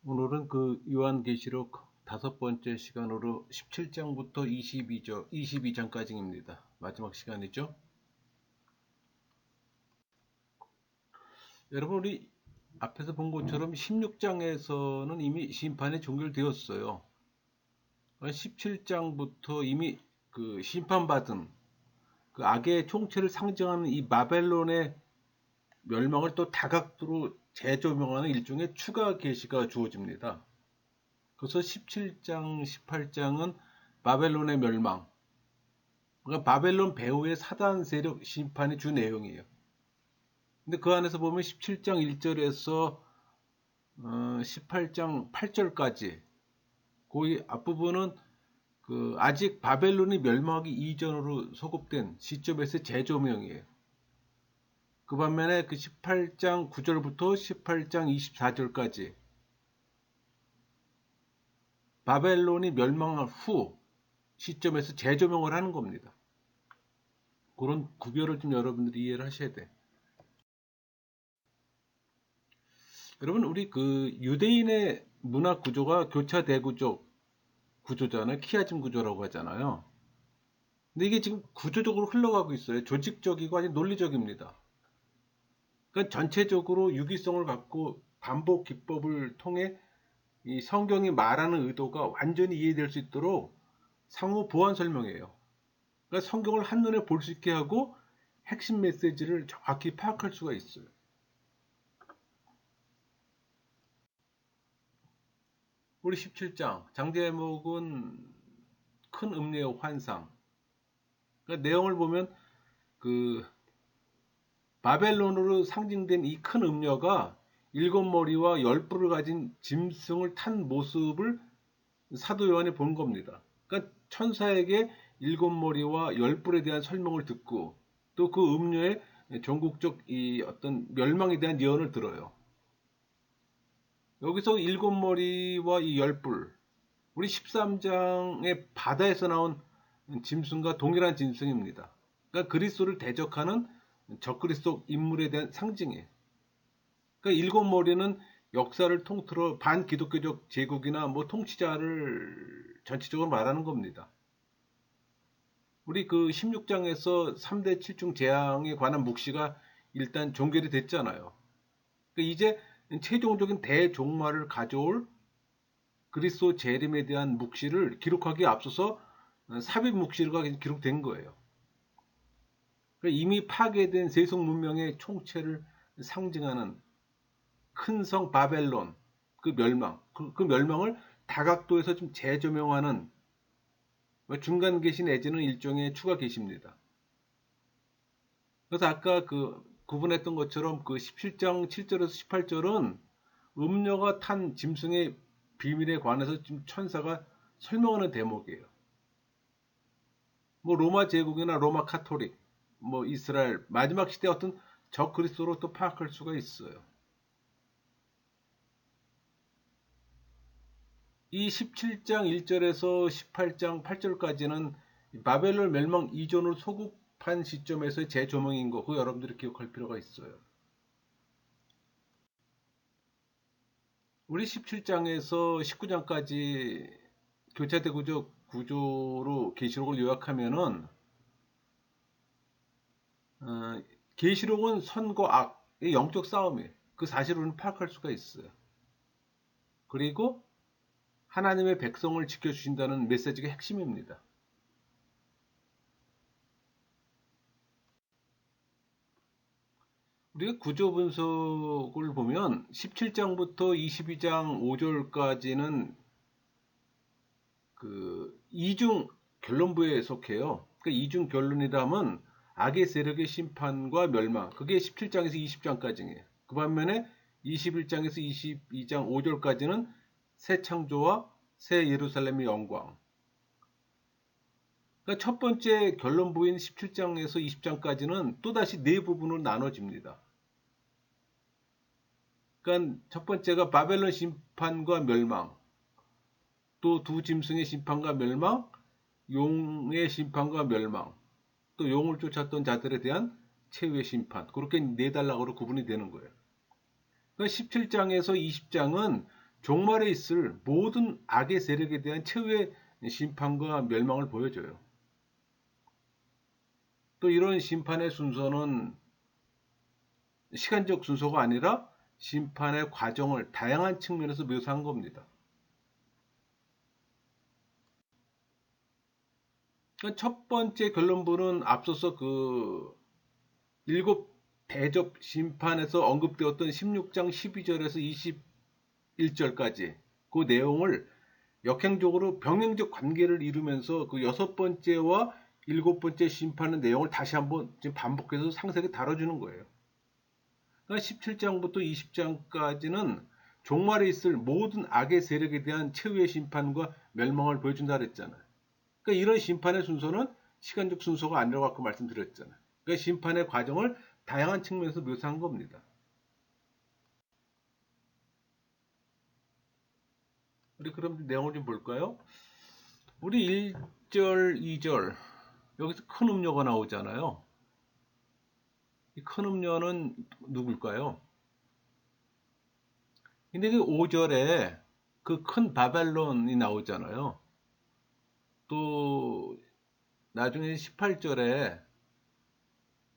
오늘은 그 요한계시록 5번째 시간으로 17장부터 22장까지입니다. 마지막 시간이죠. 여러분, 우리 앞에서 본 것처럼 16장에서는 이미 심판이 종결되었어요. 17장부터 이미 그 심판받은 그 악의 총체를 상징하는 이 바벨론의 멸망을 또 다각도로 재조명하는 일종의 추가 계시가 주어집니다. 그래서 17장, 18장은 바벨론의 멸망, 그러니까 바벨론 배후의 사단 세력 심판이 주 내용이에요. 근데 그 안에서 보면 17장 1절에서 18장 8절까지 그 앞부분은 그 아직 바벨론이 멸망하기 이전으로 소급된 시점에서 재조명이에요. 그 반면에 그 18장 9절부터 18장 24절까지 바벨론이 멸망한 후 시점에서 재조명을 하는 겁니다. 그런 구별을 좀 여러분들이 이해를 하셔야 돼. 여러분, 우리 그 유대인의 문화 구조가 교차 대구조 구조잖아요. 키아즘 구조라고 하잖아요. 근데 이게 지금 구조적으로 흘러가고 있어요. 조직적이고 아주 논리적입니다. 그러니까 전체적으로 유기성을 갖고 반복 기법을 통해 이 성경이 말하는 의도가 완전히 이해될 수 있도록 상호 보완 설명이에요. 그러니까 성경을 한눈에 볼 수 있게 하고 핵심 메시지를 정확히 파악할 수가 있어요. 우리 17장 장제목은 큰 음료의 환상. 그러니까 내용을 보면 그 바벨론으로 상징된 이 큰 음녀가 7머리와 10뿔을 가진 짐승을 탄 모습을 사도 요한이 본 겁니다. 그러니까 천사에게 7머리와 10뿔에 대한 설명을 듣고 또 그 음녀의 전국적 이 어떤 멸망에 대한 예언을 들어요. 여기서 7머리와 이 10뿔, 우리 13장의 바다에서 나온 짐승과 동일한 짐승입니다. 그러니까 그리스도를 대적하는 적그리스도 인물에 대한 상징이에요. 그러니까 7머리는 역사를 통틀어 반기독교적 제국이나 뭐 통치자를 전체적으로 말하는 겁니다. 우리 그 16장에서 3대 7중 재앙에 관한 묵시가 일단 종결이 됐잖아요. 그러니까 이제 최종적인 대종말을 가져올 그리스도 재림에 대한 묵시를 기록하기에 앞서서 삽입 묵시가 기록된 거예요. 그러니까 이미 파괴된 세속 문명의 총체를 상징하는 큰 성 바벨론 그 멸망, 그 멸망을 다각도에서 좀 재조명하는 중간 계시 내지는 일종의 추가 계시입니다. 그래서 아까 그 구분했던 것처럼 그 17장 7절에서 18절은 음녀가 탄 짐승의 비밀에 관해서 지금 천사가 설명하는 대목이에요. 뭐 로마 제국이나 로마 카톨릭, 뭐 이스라엘 마지막 시대 어떤 적 그리스도로 또 파악할 수가 있어요. 이 17장 1절에서 18장 8절까지는 바벨론 멸망 이전으로 소급한 시점에서의 재조명인 거, 그거 여러분들이 기억할 필요가 있어요. 우리 17장에서 19장까지 교차대구적 구조로 계시록을 요약하면은 계시록은 선과 악의 영적 싸움이에요. 그 사실을 우리는 파악할 수가 있어요. 그리고 하나님의 백성을 지켜주신다는 메시지가 핵심입니다. 우리가 구조 분석을 보면 17장부터 22장 5절까지는 그 이중 결론부에 속해요. 그 이중 결론이라면 악의 세력의 심판과 멸망. 그게 17장에서 20장까지예요. 그 반면에 21장에서 22장 5절까지는 새 창조와 새 예루살렘의 영광. 그러니까 첫 번째 결론부인 17장에서 20장까지는 또다시 네 부분으로 나눠집니다. 그러니까 첫 번째가 바벨론 심판과 멸망, 또 두 짐승의 심판과 멸망, 용의 심판과 멸망, 또 용을 쫓았던 자들에 대한 최후의 심판. 그렇게 네 단락으로 구분이 되는 거예요. 그러니까 17장에서 20장은 종말에 있을 모든 악의 세력에 대한 최후의 심판과 멸망을 보여줘요. 또 이런 심판의 순서는 시간적 순서가 아니라 심판의 과정을 다양한 측면에서 묘사한 겁니다. 그러니까 첫 번째 결론부는 앞서서 그 일곱 대접 심판에서 언급되었던 16장 12절에서 21절까지 그 내용을 역행적으로 병행적 관계를 이루면서 그 여섯 번째와 일곱 번째 심판의 내용을 다시 한번 지금 반복해서 상세하게 다뤄주는 거예요. 그러니까 17장부터 20장까지는 종말에 있을 모든 악의 세력에 대한 최후의 심판과 멸망을 보여준다 그랬잖아요. 그러니까 이런 심판의 순서는 시간적 순서가 아니라고 아까 말씀드렸잖아요. 그러니까 심판의 과정을 다양한 측면에서 묘사한 겁니다. 우리 그럼 내용을 좀 볼까요? 우리 1절, 2절 여기서 큰 음료가 나오잖아요. 이 큰 음료는 누굴까요? 근데 그 5절에 그 큰 바벨론이 나오잖아요. 또 나중에 18절에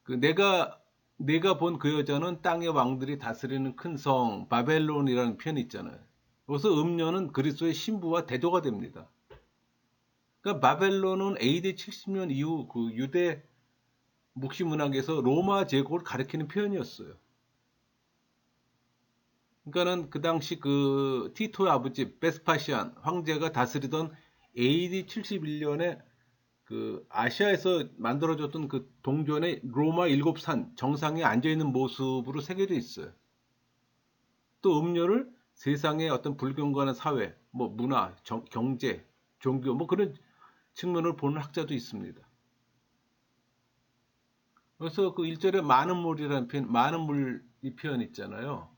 그 내가 본 그 여자는 땅의 왕들이 다스리는 큰 성 바벨론이라는 표현이 있잖아요. 그래서 음료는 그리스도의 신부와 대조가 됩니다. 그러니까 바벨론은 AD 70년 이후 그 유대 묵시 문학에서 로마 제국을 가리키는 표현이었어요. 그러니까는 그 당시 그 티토의 아버지 베스파시안 황제가 다스리던 AD 71년에 그 아시아에서 만들어졌던 그 동전의 로마 일곱 산 정상에 앉아 있는 모습으로 새겨져 있어요. 또 음료를 세상의 어떤 불경건한 사회, 뭐 문화, 경제, 종교 뭐 그런 측면을 보는 학자도 있습니다. 그래서 그 1절에 많은 물이라는 표현, 많은 물 이 표현 있잖아요.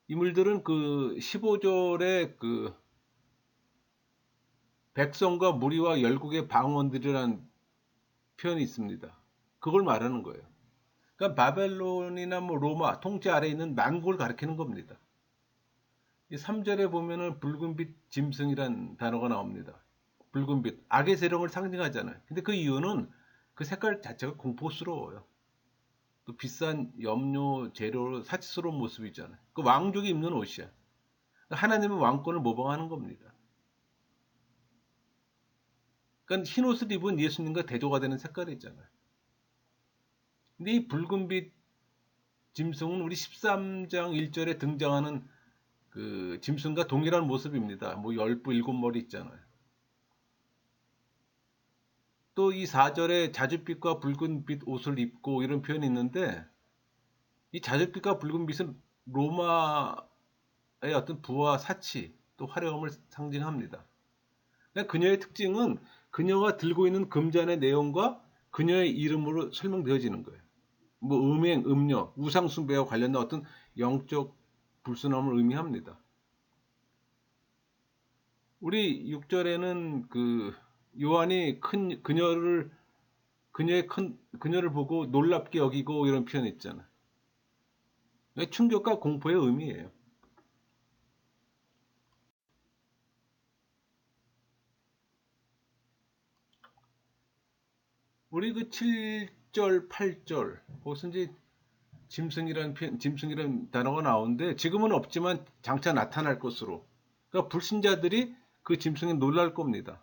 이 물들은 그 15절에 그 백성과 무리와 열국의 방언들이라는 표현이 있습니다. 그걸 말하는 거예요. 그러니까 바벨론이나 뭐 로마 통치 아래에 있는 만국을 가리키는 겁니다. 이 3절에 보면은 붉은빛 짐승이란 단어가 나옵니다. 붉은빛, 악의 세력을 상징하잖아요. 근데 그 이유는 그 색깔 자체가 공포스러워요. 또 비싼 염료 재료로 사치스러운 모습이잖아요. 그 왕족이 입는 옷이야. 하나님의 왕권을 모방하는 겁니다. 그러니까 흰 옷을 입은 예수님과 대조가 되는 색깔이잖아요. 근데 이 붉은빛 짐승은 우리 13장 1절에 등장하는 그 짐승과 동일한 모습입니다. 뭐 열부 일곱 머리 있잖아요. 또 이 4절에 자줏빛과 붉은빛 옷을 입고 이런 표현이 있는데 이 자줏빛과 붉은빛은 로마의 어떤 부와 사치 또 화려함을 상징합니다. 그러니까 그녀의 특징은 그녀가 들고 있는 금잔의 내용과 그녀의 이름으로 설명되어지는 거예요. 뭐 음행, 음료, 우상 숭배와 관련된 어떤 영적 불순함을 의미합니다. 우리 6절에는 그 요한이 그녀를 보고 놀랍게 여기고 이런 표현이 있잖아요. 충격과 공포의 의미예요. 우리 그 7절, 8절 거기서 이제 짐승이라는 단어가 나오는데 지금은 없지만 장차 나타날 것으로. 그러니까 불신자들이 그 짐승에 놀랄 겁니다.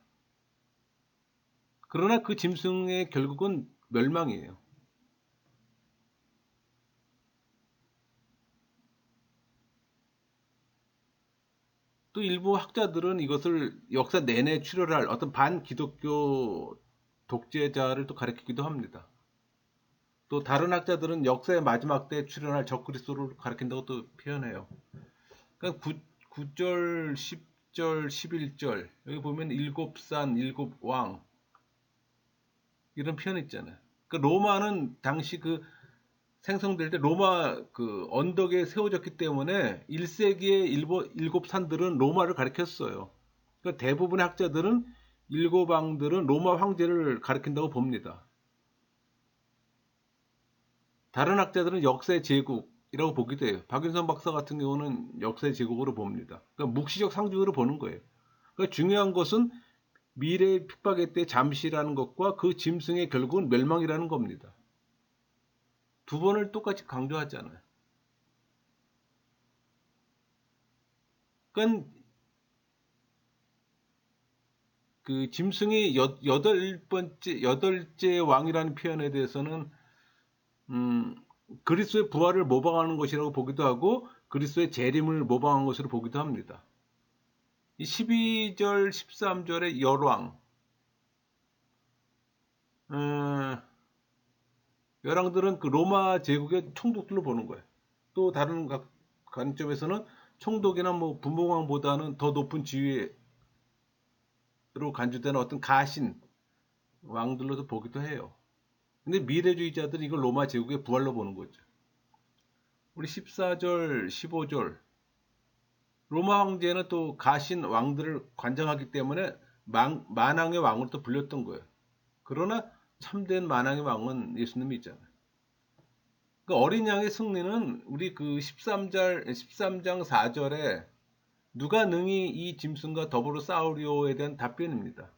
그러나 그 짐승의 결국은 멸망이에요. 또 일부 학자들은 이것을 역사 내내 출혈할 어떤 반기독교 독재자를 또 가리키기도 합니다. 또 다른 학자들은 역사의 마지막 때 출현할 적그리스도를 가리킨다고 또 표현해요. 그러니까 9절, 10절, 11절 여기 보면 일곱 산, 일곱 왕 이런 표현 있잖아요. 그러니까 로마는 당시 그 생성될 때 로마 그 언덕에 세워졌기 때문에 1세기의 일곱 산들은 로마를 가리켰어요. 그러니까 대부분의 학자들은 일곱 왕들은 로마 황제를 가리킨다고 봅니다. 다른 학자들은 역사의 제국, 보기도 해요. 박윤선 박사 같은 경우는 역사의 제국으로 봅니다. 그러니까 묵시적 상징으로 보는 거예요. 그러니까 중요한 것은 미래의 핍박의 때 잠시라는 것과 그 짐승의 결국은 멸망이라는 겁니다. 두 번을 똑같이 강조하잖아요. 그러니까 그 짐승이 여덟째 왕이라는 표현에 대해서는 음, 그리스도의 부활을 모방하는 것이라고 보기도 하고 그리스도의 재림을 모방한 것으로 보기도 합니다. 이 12절, 13절의 열왕, 열왕들은 그 로마 제국의 총독들로 보는 거예요. 또 다른 관점에서는 총독이나 뭐 분봉왕보다는 더 높은 지위로 간주되는 어떤 가신 왕들로도 보기도 해요. 근데 미래주의자들은 이걸 로마 제국의 부활로 보는 거죠. 우리 14절, 15절 로마 황제는 또 가신 왕들을 관장하기 때문에 만왕의 왕으로 또 불렸던 거예요. 그러나 참된 만왕의 왕은 예수님이 있잖아요. 그 어린 양의 승리는 우리 그 13장 4절에 누가 능히 이 짐승과 더불어 싸우리오에 대한 답변입니다.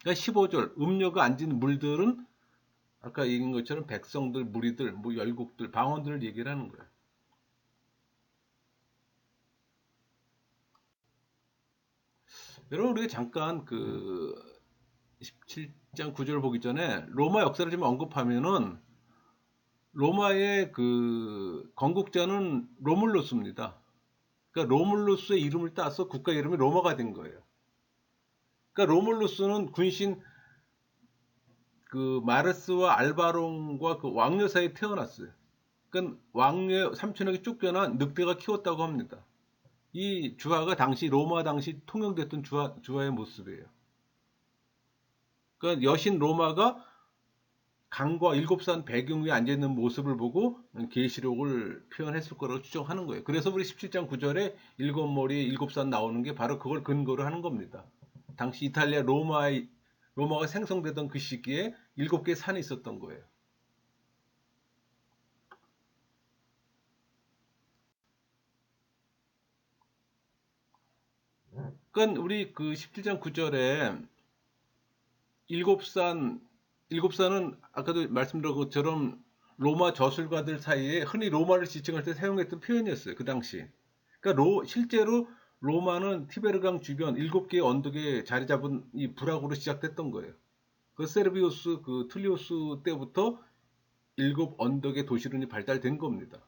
그러니까 15절 음료가 앉은 물들은 아까 얘기한 것처럼 백성들, 무리들, 뭐 열국들, 방언들을 얘기를 하는 거예요. 여러분 우리가 잠깐 그 17장 9절을 보기 전에 로마 역사를 좀 언급하면은 로마의 그 건국자는 로물루스입니다. 그러니까 로물루스의 이름을 따서 국가 이름이 로마가 된 거예요. 그러니까 로물루스는 군신 그 마르스와 알바롱과 그 왕녀 사이에 태어났어요. 그러니까 왕녀 삼촌에게 쫓겨난 늑대가 키웠다고 합니다. 이 주화가 로마 당시 통용됐던 주화의 모습이에요. 그러니까 여신 로마가 강과 일곱산 배경 위에 앉아있는 모습을 보고 계시록을 표현했을 거라고 추정하는 거예요. 그래서 우리 17장 9절에 일곱 머리 일곱 산 나오는 게 바로 그걸 근거로 하는 겁니다. 당시 이탈리아 로마가 생성되던 그 시기에 일곱 개의 산이 있었던 거예요. 그러니까 우리 그 17장 9절에 일곱 산은 아까도 말씀드린 것처럼 로마 저술가들 사이에 흔히 로마를 지칭할 때 사용했던 표현이었어요. 그 당시. 그러니까 실제로 로마는 티베르강 주변 일곱 개의 언덕에 자리 잡은 이 부락으로 시작됐던 거예요. 그 세르비우스 그 툴리우스 때부터 일곱 언덕의 도시론이 발달된 겁니다.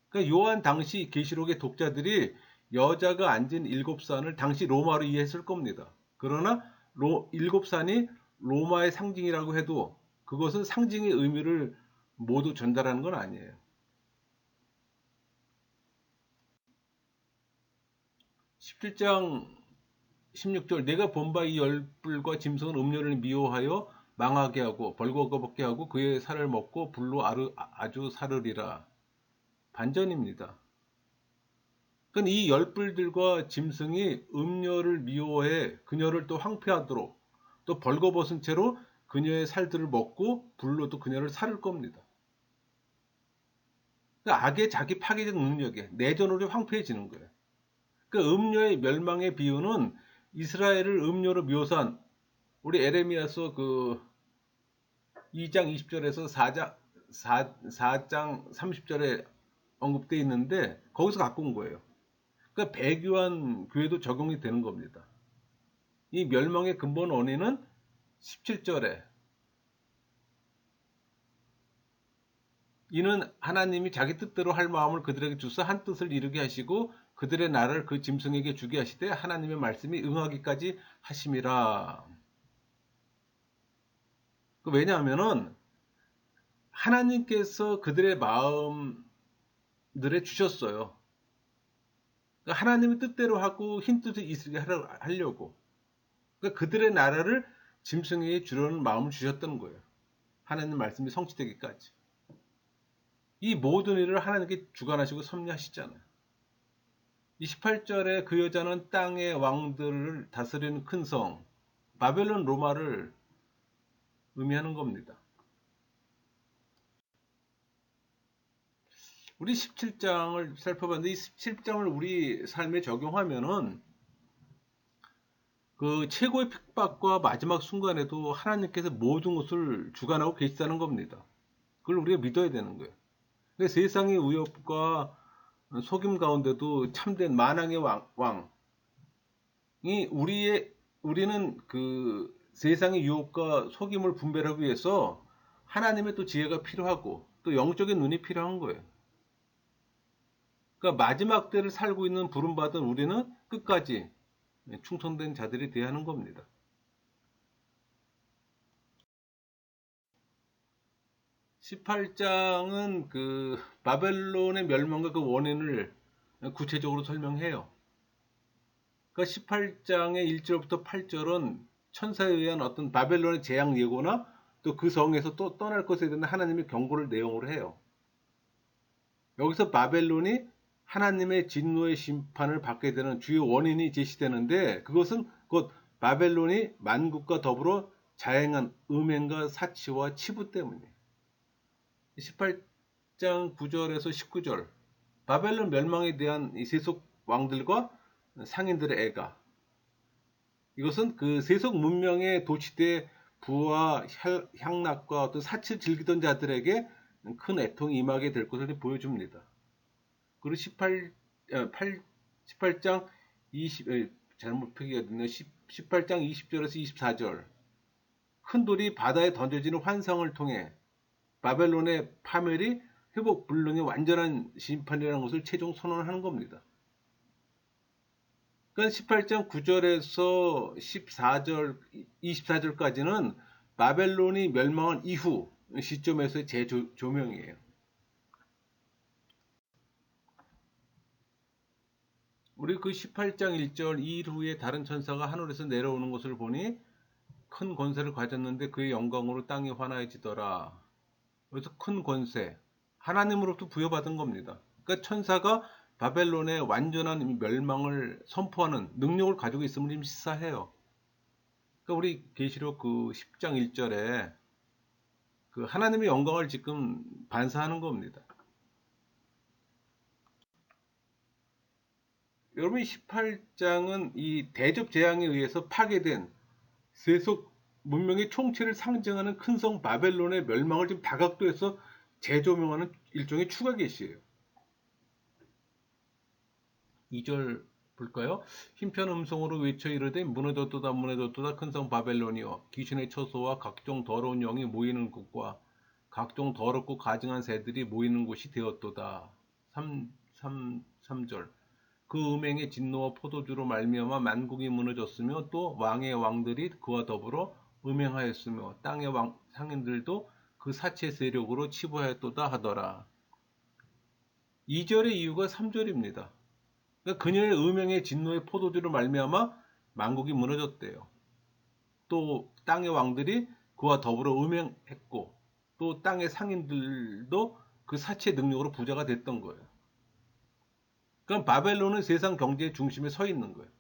그러니까 요한 당시 계시록의 독자들이 여자가 앉은 일곱 산을 당시 로마로 이해했을 겁니다. 그러나 일곱 산이 로마의 상징이라고 해도 그것은 상징의 의미를 모두 전달하는 건 아니에요. 17장 16절 내가 본 바 이 열불과 짐승은 음료를 미워하여 망하게 하고 벌거벗게 하고 그의 살을 먹고 불로 아주 사르리라. 반전입니다. 그러니까 이 열불들과 짐승이 음녀를 미워해 그녀를 또 황폐하도록 또 벌거벗은 채로 그녀의 살들을 먹고 불로도 그녀를 살을 겁니다. 그러니까 악의 자기 파괴적 능력에 내전으로 황폐해지는 거예요. 그 음녀의 멸망의 비유는 이스라엘을 음녀로 묘사한 우리 에레미야서 그 2장 20절에서 4장 30절에 언급되어 있는데 거기서 갖고 온 거예요. 그러니까 배교한 교회도 적용이 되는 겁니다. 이 멸망의 근본 원인은 17절에 이는 하나님이 자기 뜻대로 할 마음을 그들에게 주사 한 뜻을 이루게 하시고 그들의 나라를 그 짐승에게 주게 하시되 하나님의 말씀이 응하기까지 하심이라. 왜냐하면은 하나님께서 그들의 마음들에 주셨어요. 그러니까 하나님의 뜻대로 하고 흰 뜻을 이스게 하려고. 그러니까 그들의 나라를 짐승에게 주려는 마음을 주셨던 거예요. 하나님 말씀이 성취되기까지. 이 모든 일을 하나님께 주관하시고 섭리하시잖아요. 28절에 그 여자는 땅의 왕들을 다스리는 큰 성, 바벨론 로마를 의미하는 겁니다. 우리 17장을 살펴봤는데 이 17장을 우리 삶에 적용하면은 그 최고의 핍박과 마지막 순간에도 하나님께서 모든 것을 주관하고 계시다는 겁니다. 그걸 우리가 믿어야 되는 거예요. 근데 세상의 위협과 속임 가운데도 참된 만왕의 왕이 우리는 그 세상의 유혹과 속임을 분별하기 위해서 하나님의 또 지혜가 필요하고 또 영적인 눈이 필요한 거예요. 그러니까 마지막 때를 살고 있는 부름받은 우리는 끝까지 충성된 자들이 되어야 하는 겁니다. 18장은 그 바벨론의 멸망과 그 원인을 구체적으로 설명해요. 그러니까 18장의 1절부터 8절은 천사에 의한 어떤 바벨론의 재앙 예고나 또 그 성에서 또 떠날 것에 대한 하나님의 경고를 내용으로 해요. 여기서 바벨론이 하나님의 진노의 심판을 받게 되는 주요 원인이 제시되는데 그것은 곧 바벨론이 만국과 더불어 자행한 음행과 사치와 치부 때문이에요. 18장 9절에서 19절 바벨론 멸망에 대한 이 세속 왕들과 상인들의 애가 이것은 그 세속 문명의 도취대 부와 향락과 어떤 사치를 즐기던 자들에게 큰 애통이 임하게 될 것을 보여줍니다. 그리고 18장 20, 잘못 표기가 됐네요. 18장 20절에서 24절 큰 돌이 바다에 던져지는 환상을 통해 바벨론의 파멸이 회복 불능의 완전한 심판이라는 것을 최종 선언하는 겁니다. 그러니까 18장 9절에서 14절, 24절까지는 바벨론이 멸망한 이후 시점에서의 재조명이에요. 우리 그 18장 1절 이 일 후에 다른 천사가 하늘에서 내려오는 것을 보니 큰 권세를 가졌는데 그의 영광으로 땅이 환하여지더라. 그래서 큰 권세, 하나님으로부터 부여받은 겁니다. 그러니까 천사가 바벨론의 완전한 멸망을 선포하는 능력을 가지고 있음을 지금 시사해요. 그러니까 우리 계시록 그 10장 1절에 그 하나님의 영광을 지금 반사하는 겁니다. 여러분 18장은 이 대접 재앙에 의해서 파괴된 세속 문명의 총체를 상징하는 큰 성 바벨론의 멸망을 지금 다각도에서 재조명하는 일종의 추가 계시예요. 2절 볼까요? 힘편 음성으로 외쳐 이르되 무너졌도다 무너졌도다 큰 성 바벨론이여 귀신의 처소와 각종 더러운 영이 모이는 곳과 각종 더럽고 가증한 새들이 모이는 곳이 되었도다. 3절 그 음행의 진노와 포도주로 말미암아 만국이 무너졌으며 또 왕의 왕들이 그와 더불어 음행하였으며 땅의 상인들도 그 사체 세력으로 치부하였도다 하더라. 2절의 이유가 3절입니다. 그러니까 그녀의 음행의 진노의 포도주로 말미암아 만국이 무너졌대요. 또 땅의 왕들이 그와 더불어 음행했고 또 땅의 상인들도 그 사치의 능력으로 부자가 됐던 거예요. 그럼 바벨론은 세상 경제의 중심에 서 있는 거예요.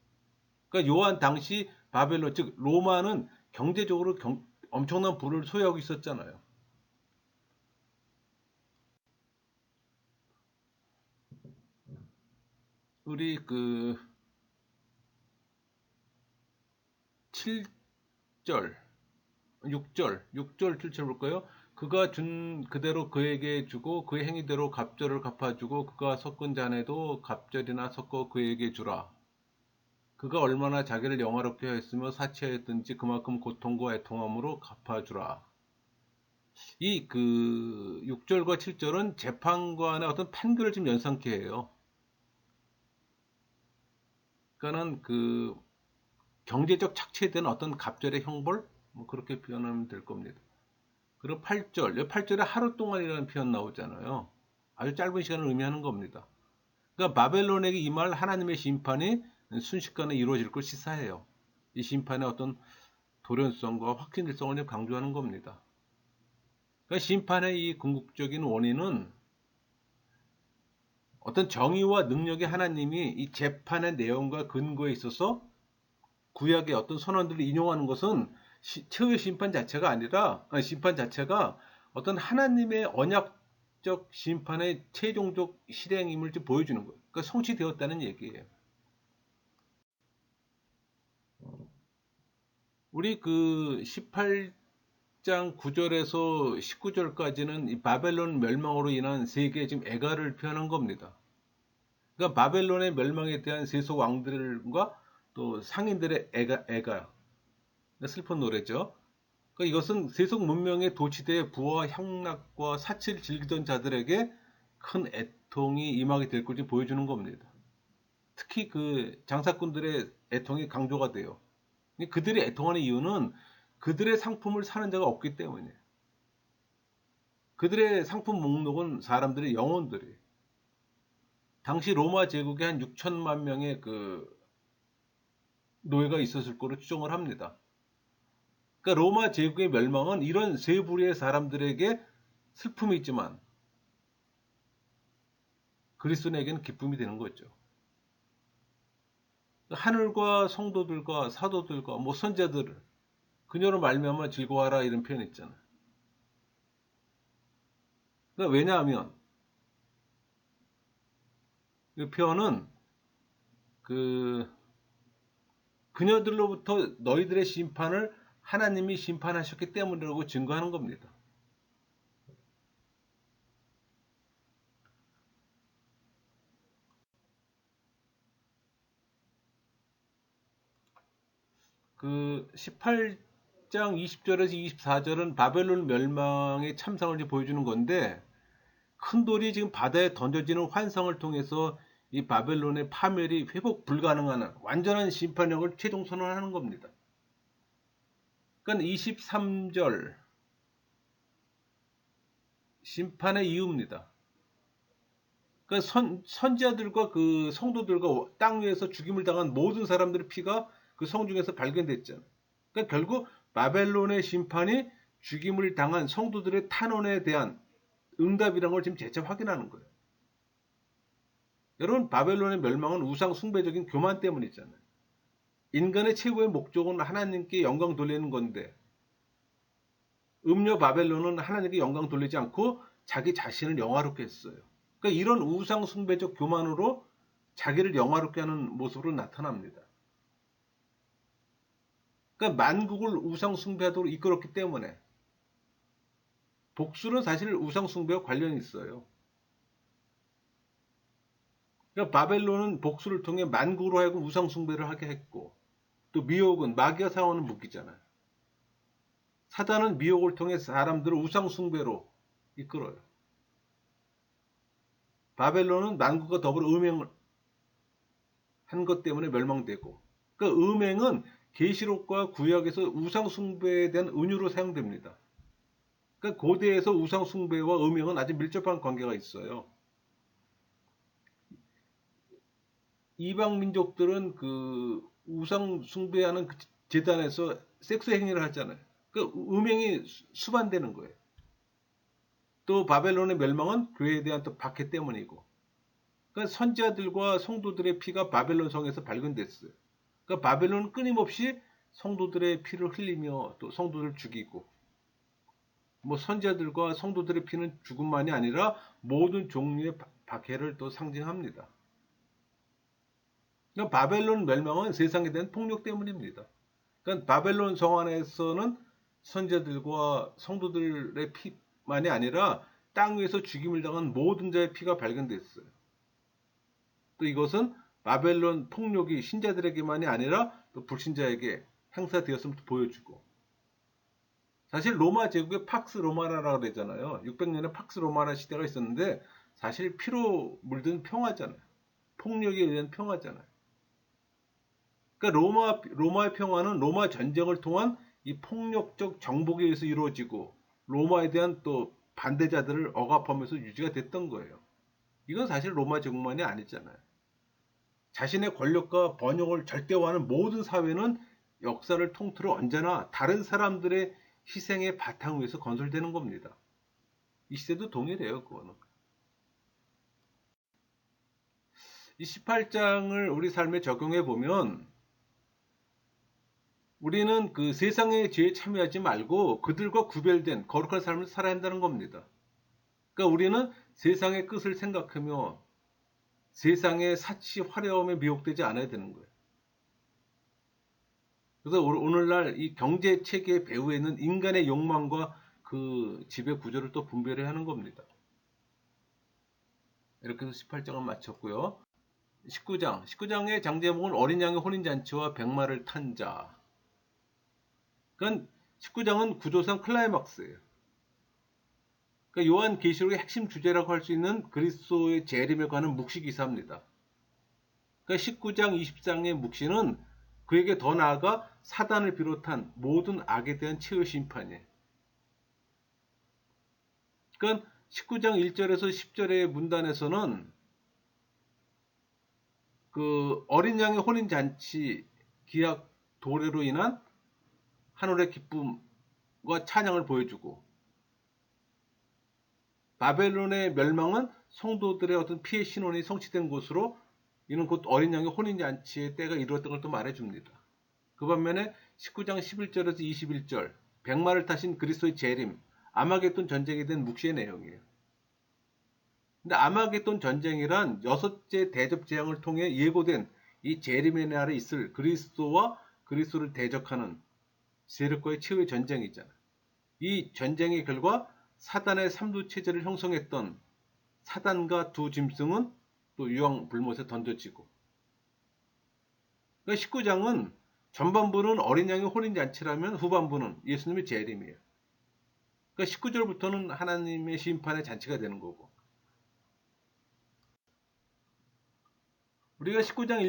그러니까 요한 당시 바벨론 즉 로마는 경제적으로 엄청난 부를 소유하고 있었잖아요. 우리 그 7절, 6절 7절 볼까요? 그가 준 그대로 그에게 주고 그의 행위대로 갑절을 갚아주고 그가 섞은 잔에도 갑절이나 섞어 그에게 주라. 그가 얼마나 자기를 영화롭게 하였으며 사치하였든지 그만큼 고통과 애통함으로 갚아주라. 이 그 6절과 7절은 재판관의 어떤 판결을 좀 연상케 해요. 그러니까는 그 경제적 착취에 어떤 갑절의 형벌 뭐 그렇게 표현하면 될 겁니다. 그리고 8절, 8절에 하루 동안이라는 표현 나오잖아요. 아주 짧은 시간을 의미하는 겁니다. 그러니까 바벨론에게 임할 하나님의 심판이 순식간에 이루어질 걸 시사해요. 이 심판의 어떤 돌연성과 확신일성을 강조하는 겁니다. 그러니까 심판의 이 궁극적인 원인은 어떤 정의와 능력의 하나님이 이 재판의 내용과 근거에 있어서 구약의 어떤 선언들을 인용하는 것은 최후의 심판 자체가 아니라 심판 자체가 어떤 하나님의 언약 성경적 심판의 최종적 실행임을 좀 보여주는 거예요. 그러니까 성취되었다는 얘기예요. 우리 그 18장 9절에서 19절까지는 이 바벨론 멸망으로 인한 세계의 지금 애가를 표현한 겁니다. 그러니까 바벨론의 멸망에 대한 세속 왕들과 또 상인들의 애가 슬픈 노래죠. 그러니까 이것은 세속 문명의 도취대의 부와 향락과 사치를 즐기던 자들에게 큰 애통이 임하게 될 것을 보여주는 겁니다. 특히 그 장사꾼들의 애통이 강조가 돼요. 그들이 애통하는 이유는 그들의 상품을 사는 자가 없기 때문이에요. 그들의 상품 목록은 사람들의 영혼들이. 당시 로마 제국에 한 6천만 명의 그 노예가 있었을 거로 추정을 합니다. 그러니까 로마 제국의 멸망은 이런 세 부류의 사람들에게 슬픔이 있지만 그리스도인에게는 기쁨이 되는 거죠. 하늘과 성도들과 사도들과 뭐 선자들을 그녀로 말미암아 즐거워하라 이런 표현 있잖아요. 그러니까 왜냐하면 이 표현은 그 그녀들로부터 너희들의 심판을 하나님이 심판하셨기 때문이라고 증거하는 겁니다. 그 18장 20절에서 24절은 바벨론 멸망의 참상을 보여주는 건데 큰 돌이 지금 바다에 던져지는 환상을 통해서 이 바벨론의 파멸이 회복 불가능한 완전한 심판력을 최종 선언하는 겁니다. 그러니까 23절 심판의 이유입니다. 그러니까 선지자들과 그 성도들과 땅 위에서 죽임을 당한 모든 사람들의 피가 그 성중에서 발견됐잖아요. 그러니까 결국 바벨론의 심판이 죽임을 당한 성도들의 탄원에 대한 응답이라는 걸 지금 재차 확인하는 거예요. 여러분, 바벨론의 멸망은 우상 숭배적인 교만 때문이잖아요. 인간의 최고의 목적은 하나님께 영광 돌리는 건데 음녀 바벨론은 하나님께 영광 돌리지 않고 자기 자신을 영화롭게 했어요. 그러니까 이런 우상 숭배적 교만으로 자기를 영화롭게 하는 모습으로 나타납니다. 그러니까 만국을 우상 숭배하도록 이끌었기 때문에 복수는 사실 우상 숭배와 관련이 있어요. 그러니까 바벨론은 복수를 통해 만국으로 하여금 우상 숭배를 하게 했고 또 미혹은 마귀가 사오는 무기잖아요. 사단은 미혹을 통해 사람들을 우상 숭배로 이끌어요. 바벨론은 만국과 더불어 음행을 한 것 때문에 멸망되고 그 음행은 계시록과 구약에서 우상 숭배에 대한 은유로 사용됩니다. 그러니까 고대에서 우상 숭배와 음행은 아주 밀접한 관계가 있어요. 이방 민족들은 그 우상 숭배하는 그 제단에서 섹스 행위를 하잖아요. 그 음행이 수반되는 거예요. 또 바벨론의 멸망은 교회에 대한 또 박해 때문이고. 그러니까 선지자들과 성도들의 피가 바벨론 성에서 발견됐어요. 그러니까 바벨론은 끊임없이 성도들의 피를 흘리며 또 성도들을 죽이고 뭐 선지자들과 성도들의 피는 죽음만이 아니라 모든 종류의 박해를 또 상징합니다. 그러니까 바벨론 멸망은 세상에 대한 폭력 때문입니다. 그러니까 바벨론 성 안에서는 선지자들과 성도들의 피만이 아니라 땅 위에서 죽임을 당한 모든 자의 피가 발견됐어요. 또 이것은 바벨론 폭력이 신자들에게만이 아니라 또 불신자에게 행사되었음을 보여주고 사실 로마 제국의 팍스 로마나라고 그러잖아요. 600년의 팍스 로마나 시대가 있었는데 사실 피로 물든 평화잖아요. 폭력에 의한 평화잖아요. 그러니까 로마의 평화는 로마 전쟁을 통한 이 폭력적 정복에 의해서 이루어지고 로마에 대한 또 반대자들을 억압하면서 유지가 됐던 거예요. 이건 사실 로마 제국만이 아니잖아요. 자신의 권력과 번영을 절대화하는 모든 사회는 역사를 통틀어 언제나 다른 사람들의 희생의 바탕 위에서 건설되는 겁니다. 이 시대도 동일해요, 그거는. 이 18장을 우리 삶에 적용해 보면 우리는 그 세상의 죄에 참여하지 말고 그들과 구별된 거룩한 삶을 살아야 한다는 겁니다. 그러니까 우리는 세상의 끝을 생각하며 세상의 사치 화려함에 미혹되지 않아야 되는 거예요. 그래서 오늘날 이 경제 체계 배후에는 인간의 욕망과 그 지배 구조를 또 분별해야 하는 겁니다. 이렇게 해서 18장은 마쳤고요. 19장의 장제목은 어린 양의 혼인잔치와 백마를 탄 자. 그러니까 19장은 구조상 클라이막스예요. 그러니까 요한계시록의 핵심 주제라고 할 수 있는 그리스도의 재림에 관한 묵시 기사입니다. 그러니까 19장, 20장의 묵시는 그에게 더 나아가 사단을 비롯한 모든 악에 대한 최후 심판이에요. 그러니까 19장 1절에서 10절의 문단에서는 그 어린 양의 혼인 잔치 기약 도래로 인한 하늘의 기쁨과 찬양을 보여주고, 바벨론의 멸망은 성도들의 어떤 피해 신원이 성취된 곳으로 이는 곧 어린 양의 혼인 잔치의 때가 이루어졌던 걸 또 말해줍니다. 그 반면에 19장 11절에서 21절 백마를 타신 그리스도의 재림, 아마겟돈 전쟁에 대한 묵시의 내용이에요. 근데 아마겟돈 전쟁이란 여섯째 대접 재앙을 통해 예고된 이 재림의 날에 있을 그리스도와 그리스도를 대적하는 세력과의 최후의 전쟁이잖아요. 이 전쟁의 결과 사단의 삼두 체제를 형성했던 사단과 두 짐승은 또 유황불못에 던져지고, 그러니까 19장은 전반부는 어린 양의 혼인잔치라면 후반부는 예수님의 재림이에요. 그러니까 19절부터는 하나님의 심판의 잔치가 되는 거고, 우리가 19장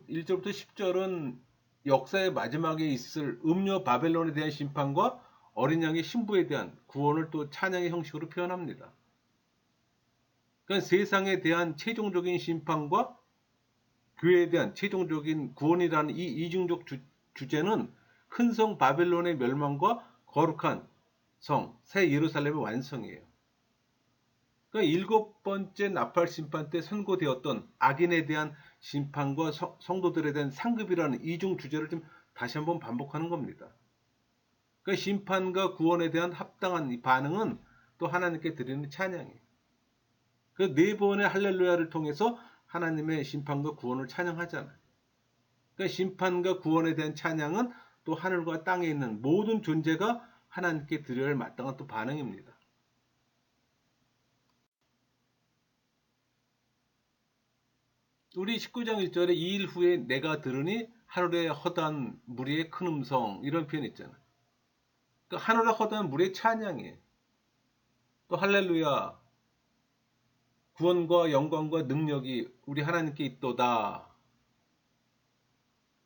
1절부터 10절은 역사의 마지막에 있을 음녀 바벨론에 대한 심판과 어린 양의 신부에 대한 구원을 또 찬양의 형식으로 표현합니다. 그러니까 세상에 대한 최종적인 심판과 교회에 대한 최종적인 구원이라는 이 이중적 주제는 큰 성 바벨론의 멸망과 거룩한 성 새 예루살렘의 완성이에요. 그러니까 일곱 번째 나팔 심판 때 선고되었던 악인에 대한 심판과 성도들에 대한 상급이라는 이중 주제를 좀 다시 한번 반복하는 겁니다. 그러니까 심판과 구원에 대한 합당한 이 반응은 또 하나님께 드리는 찬양이에요. 그 네 번의 할렐루야를 통해서 하나님의 심판과 구원을 찬양하잖아요. 그러니까 심판과 구원에 대한 찬양은 또 하늘과 땅에 있는 모든 존재가 하나님께 드려야 할 마땅한 또 반응입니다. 우리 19장 1절에 2일 후에 내가 들으니 하늘의 허다한 무리의 큰 음성, 이런 표현 있잖아요. 그러니까 하늘의 허다한 무리의 찬양이에요. 또 할렐루야, 구원과 영광과 능력이 우리 하나님께 있도다.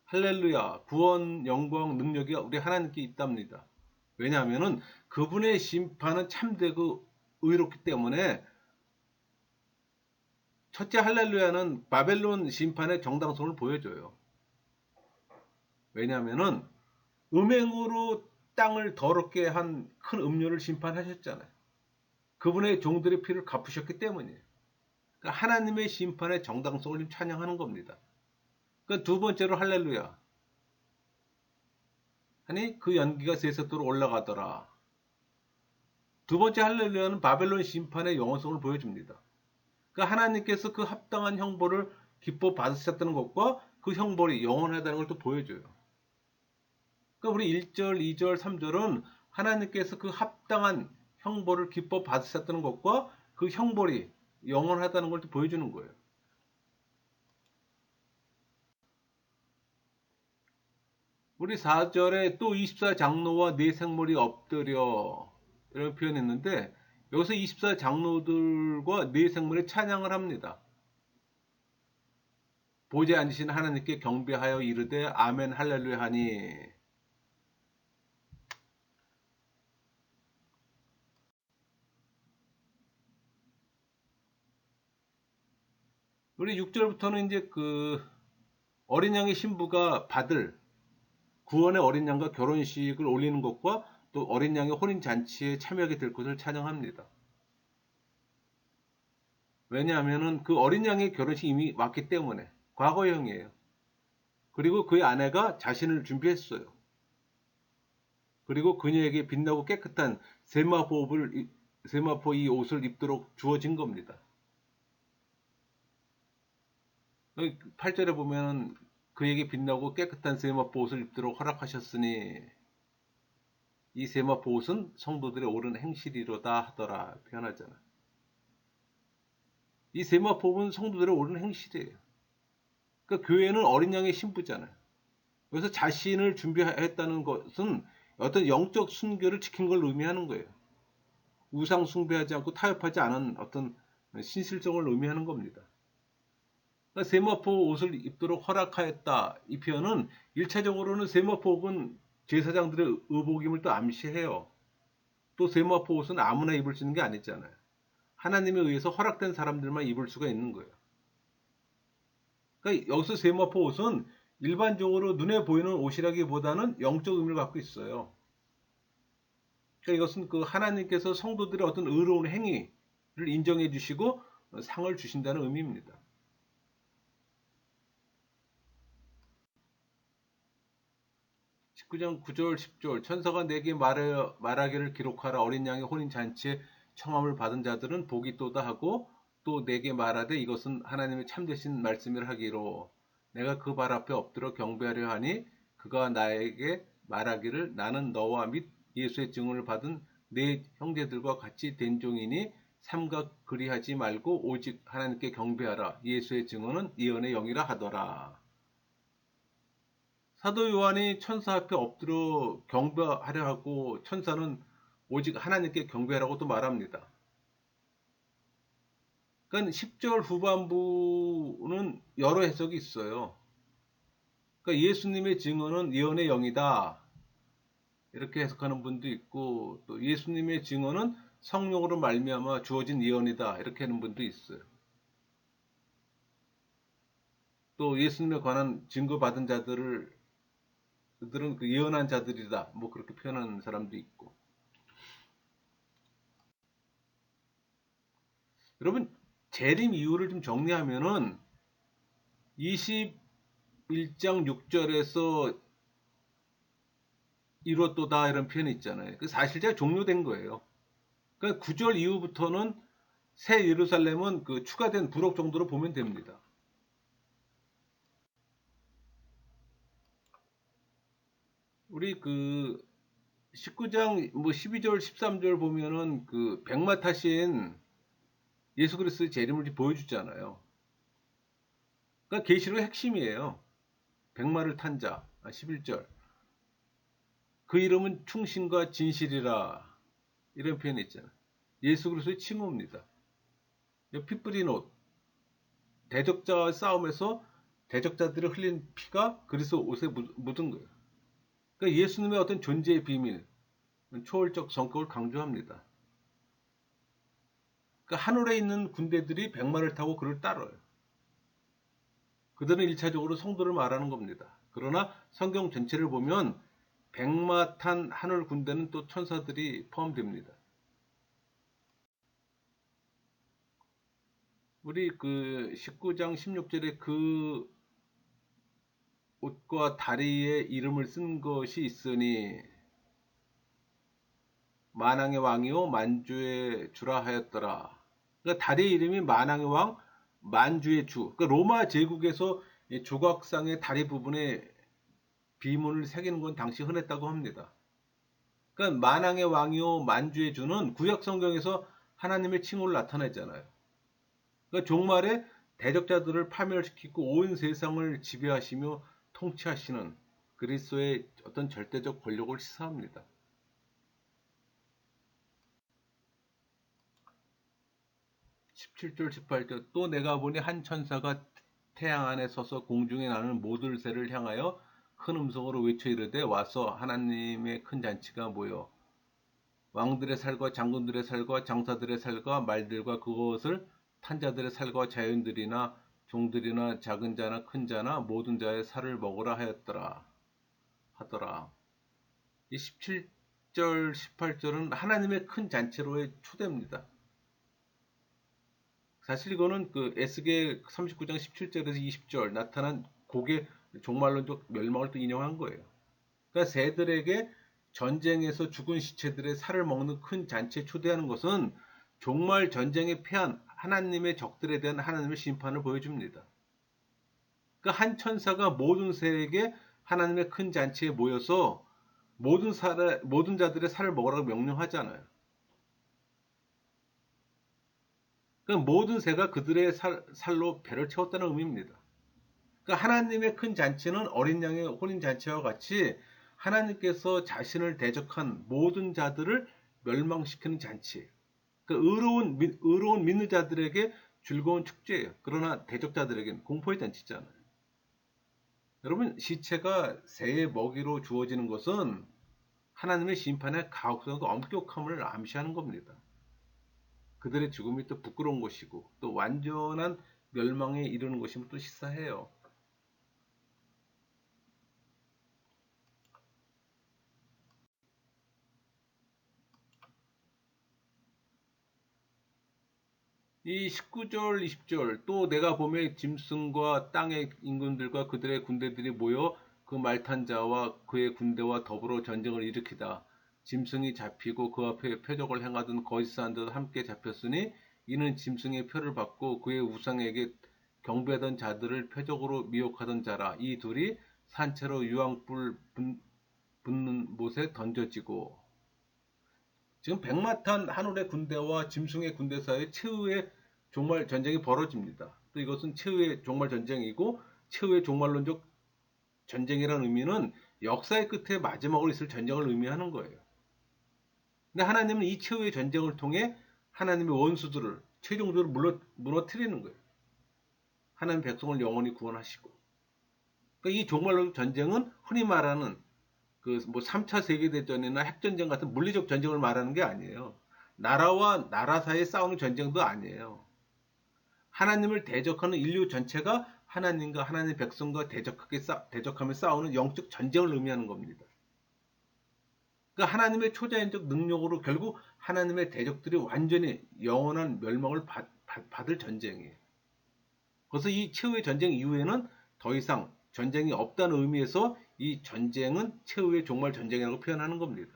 할렐루야, 구원, 영광, 능력이 우리 하나님께 있답니다. 왜냐하면 그분의 심판은 참되고 의롭기 때문에. 첫째 할렐루야는 바벨론 심판의 정당성을 보여줘요. 왜냐하면 음행으로 땅을 더럽게 한 큰 음료를 심판하셨잖아요. 그분의 종들의 피를 갚으셨기 때문이에요. 그러니까 하나님의 심판의 정당성을 찬양하는 겁니다. 그러니까 두 번째로 할렐루야, 아니 그 연기가 세세토로 올라가더라. 두 번째 할렐루야는 바벨론 심판의 영원성을 보여줍니다. 그러니까 하나님께서 그 합당한 형벌을 기뻐 받으셨다는 것과 그 형벌이 영원하다는 걸 또 보여줘요. 그러니까 우리 1절, 2절, 3절은 하나님께서 그 합당한 형벌을 기뻐 받으셨다는 것과 그 형벌이 영원하다는 걸 또 보여주는 거예요. 우리 4절에 또 24장로와 네 생물이 엎드려, 이런 표현했는데 여기서 24장로들과 네 생물이 찬양을 합니다. 보좌에 앉으신 하나님께 경배하여 이르되 아멘 할렐루야 하니. 우리 6절부터는 이제 그 어린 양의 신부가 받을 구원의 어린 양과 결혼식을 올리는 것과 또 어린 양의 혼인 잔치에 참여하게 될 것을 찬양합니다. 왜냐하면 그 어린 양의 결혼식이 이미 왔기 때문에 과거형이에요. 그리고 그의 아내가 자신을 준비했어요. 그리고 그녀에게 빛나고 깨끗한 세마호흡을 세마포 이 옷을 입도록 주어진 겁니다. 8절에 보면 그에게 빛나고 깨끗한 세마포 옷을 입도록 허락하셨으니 이 세마포 옷은 성도들의 옳은 행실이로다 하더라 표현하잖아. 이 세마포 옷은 성도들의 옳은 행실이에요. 그러니까 교회는 어린 양의 신부잖아요. 그래서 자신을 준비했다는 것은 어떤 영적 순결을 지킨 걸 의미하는 거예요. 우상 숭배하지 않고 타협하지 않은 어떤 신실성을 의미하는 겁니다. 그러니까 세마포 옷을 입도록 허락하였다. 이 표현은 1차적으로는 세마포 옷은 제사장들의 의복임을 또 암시해요. 또 세마포 옷은 아무나 입을 수 있는 게 아니잖아요. 하나님에 의해서 허락된 사람들만 입을 수가 있는 거예요. 그러니까 여기서 세마포 옷은 일반적으로 눈에 보이는 옷이라기보다는 영적 의미를 갖고 있어요. 그러니까 이것은 그 하나님께서 성도들의 어떤 의로운 행위를 인정해 주시고 상을 주신다는 의미입니다. 19장 9절 10절 천사가 내게 말하기를 기록하라. 어린 양의 혼인잔치에 청함을 받은 자들은 복이 또다 하고 또 내게 말하되 이것은 하나님의 참되신 말씀이라 하기로 내가 그 발 앞에 엎드려 경배하려 하니 그가 나에게 말하기를 나는 너와 및 예수의 증언을 받은 네 형제들과 같이 된 종이니 삼각 그리하지 말고 오직 하나님께 경배하라. 예수의 증언은 예언의 영이라 하더라. 사도 요한이 천사 앞에 엎드려 경배하려 하고 천사는 오직 하나님께 경배하라고 또 말합니다. 그러니까 10절 후반부는 여러 해석이 있어요. 그러니까 예수님의 증언은 예언의 영이다. 이렇게 해석하는 분도 있고 또 예수님의 증언은 성령으로 말미암아 주어진 예언이다. 이렇게 하는 분도 있어요. 또 예수님에 관한 증거받은 자들은 그 예언한 자들이다. 뭐 그렇게 표현하는 사람도 있고. 여러분 재림 이유를 좀 정리하면은 21장 6절에서 이뤘도다 이런 표현이 있잖아요. 그 사실상 종료된 거예요. 그러니까 9절 이후부터는 새 예루살렘은 그 추가된 부록 정도로 보면 됩니다. 우리 그 19장 뭐 12절 13절 보면은 그 백마 타신 예수 그리스도의 재림을 보여주잖아요. 그러니까 계시록의 핵심이에요. 백마를 탄 자. 11절. 그 이름은 충신과 진실이라. 이런 표현이 있잖아요. 예수 그리스도의 칭호입니다. 피 뿌린 옷. 대적자와 싸움에서 대적자들이 흘린 피가 그리스도 옷에 묻은 거예요. 그러니까 예수님의 어떤 존재의 비밀, 초월적 성격을 강조합니다. 그러니까 하늘에 있는 군대들이 백마를 타고 그를 따라요. 그들은 1차적으로 성도를 말하는 겁니다. 그러나 성경 전체를 보면 백마 탄 하늘 군대는 또 천사들이 포함됩니다. 우리 그 19장 16절에 그 옷과 다리에 이름을 쓴 것이 있으니 만왕의 왕이요 만주의 주라 하였더라. 그러니까 다리의 이름이 만왕의 왕, 만주의 주. 그러니까 로마 제국에서 조각상의 다리 부분에 비문을 새기는 건 당시 흔했다고 합니다. 그러니까 만왕의 왕이요 만주의 주는 구약 성경에서 하나님의 칭호를 나타내잖아요. 그러니까 종말에 대적자들을 파멸시키고 온 세상을 지배하시며 통치하시는 그리스도의 어떤 절대적 권력을 시사합니다. 17절 18절 또 내가 보니 한 천사가 태양 안에 서서 공중에 나는 모든 새를 향하여 큰 음성으로 외쳐 이르되 와서 하나님의 큰 잔치가 모여 왕들의 살과 장군들의 살과 장사들의 살과 말들과 그것을 탄 자들의 살과 자연들이나 종들이나 작은 자나 큰 자나 모든 자의 살을 먹으라 하더라. 이 17절 18절은 하나님의 큰 잔치로의 초대입니다. 사실 이거는 그 에스겔 39장 17절에서 20절 나타난 곡의 종말론적 멸망을 또 인용한 거예요. 그러니까 새들에게 전쟁에서 죽은 시체들의 살을 먹는 큰 잔치에 초대하는 것은 정말 전쟁에 패한 하나님의 적들에 대한 하나님의 심판을 보여줍니다. 그 한 천사가 모든 세력에 하나님의 큰 잔치에 모여서 모든 자들의 살을 먹으라고 명령하잖아요. 그러니까 모든 새가 그들의 살로 배를 채웠다는 의미입니다. 그러니까 하나님의 큰 잔치는 어린 양의 혼인 잔치와 같이 하나님께서 자신을 대적한 모든 자들을 멸망시키는 잔치. 그러니까 의로운 믿는 자들에게 즐거운 축제예요. 그러나 대적자들에게는 공포의 잔치잖아요. 여러분, 시체가 새의 먹이로 주어지는 것은 하나님의 심판의 가혹성과 엄격함을 암시하는 겁니다. 그들의 죽음이 또 부끄러운 것이고 또 완전한 멸망에 이르는 것임을 또 시사해요. 이 19절, 20절 또 내가 봄에 짐승과 땅의 임금들과 그들의 군대들이 모여 그 말탄 자와 그의 군대와 더불어 전쟁을 일으키다. 짐승이 잡히고 그 앞에 표적을 행하던 거짓 사람들도 함께 잡혔으니 이는 짐승의 표를 받고 그의 우상에게 경배하던 자들을 표적으로 미혹하던 자라. 이 둘이 산채로 유황불 붙는 못에 던져지고. 지금 백마탄 한올의 군대와 짐승의 군대 사이에 최후의 종말 전쟁이 벌어집니다. 또 이것은 최후의 종말 전쟁이고 최후의 종말론적 전쟁이라는 의미는 역사의 끝에 마지막으로 있을 전쟁을 의미하는 거예요. 근데 하나님은 이 최후의 전쟁을 통해 하나님의 원수들을 최종적으로 무너뜨리는 거예요. 하나님 백성을 영원히 구원하시고. 그러니까 이 종말론적 전쟁은 흔히 말하는 그 뭐 3차 세계대전이나 핵전쟁 같은 물리적 전쟁을 말하는 게 아니에요. 나라와 나라 사이에 싸우는 전쟁도 아니에요. 하나님을 대적하는 인류 전체가 하나님과 하나님의 백성과 대적하며 싸우는 영적 전쟁을 의미하는 겁니다. 그러니까 하나님의 초자연적 능력으로 결국 하나님의 대적들이 완전히 영원한 멸망을 받을 전쟁이에요. 그래서 이 최후의 전쟁 이후에는 더 이상 전쟁이 없다는 의미에서 이 전쟁은 최후의 종말 전쟁이라고 표현하는 겁니다.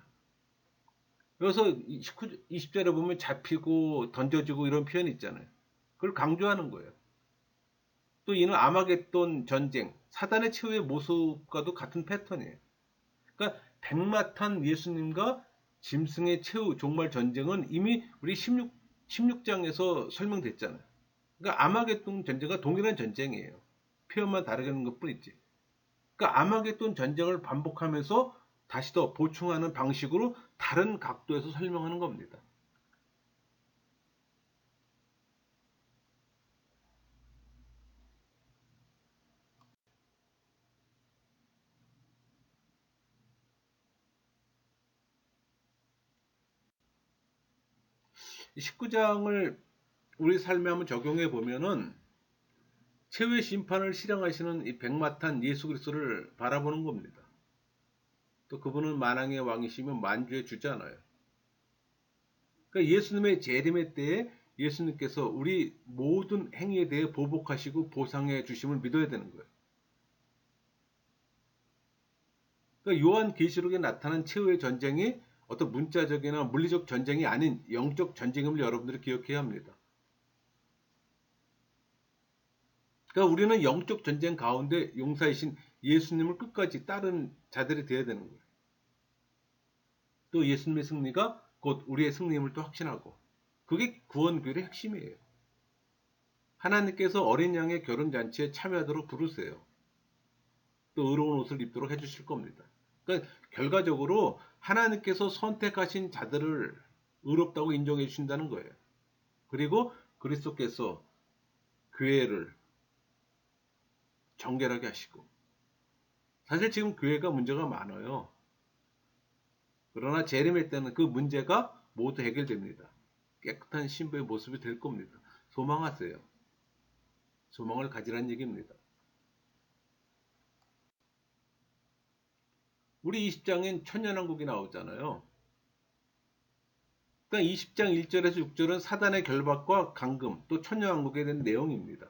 그래서 20절에 보면 잡히고 던져지고 이런 표현이 있잖아요. 그걸 강조하는 거예요. 또 이는 아마겟돈 전쟁, 사단의 최후의 모습과도 같은 패턴이에요. 그러니까 백마탄 예수님과 짐승의 최후 종말 전쟁은 이미 우리 16장에서 설명됐잖아요. 그러니까 아마겟돈 전쟁과 동일한 전쟁이에요. 표현만 다르게 하는 것 뿐이지. 그러니까 아마겟돈 전쟁을 반복하면서 다시 더 보충하는 방식으로 다른 각도에서 설명하는 겁니다. 19장을 우리 삶에 한번 적용해 보면은 최후의 심판을 실행하시는 이 백마탄 예수 그리스도를 바라보는 겁니다. 또 그분은 만왕의 왕이시며 만주의 주잖아요. 그러니까 예수님의 재림의 때에 예수님께서 우리 모든 행위에 대해 보복하시고 보상해 주심을 믿어야 되는 거예요. 그러니까 요한 계시록에 나타난 최후의 전쟁이 어떤 문자적이나 물리적 전쟁이 아닌 영적 전쟁임을 여러분들이 기억해야 합니다. 그러니까 우리는 영적 전쟁 가운데 용사이신 예수님을 끝까지 따르는 자들이 되어야 되는 거예요. 또 예수님의 승리가 곧 우리의 승리임을 또 확신하고, 그게 구원교회의 핵심이에요. 하나님께서 어린 양의 결혼잔치에 참여하도록 부르세요. 또 의로운 옷을 입도록 해주실 겁니다. 그러니까 결과적으로 하나님께서 선택하신 자들을 의롭다고 인정해 주신다는 거예요. 그리고 그리스도께서 교회를 정결하게 하시고, 사실 지금 교회가 문제가 많아요. 그러나 재림의 때는 그 문제가 모두 해결됩니다. 깨끗한 신부의 모습이 될 겁니다. 소망하세요. 소망을 가지라는 얘기입니다. 우리 20장엔 천년왕국이 나오잖아요. 그러니까 20장 1절에서 6절은 사단의 결박과 강금, 또 천년왕국에 대한 내용입니다.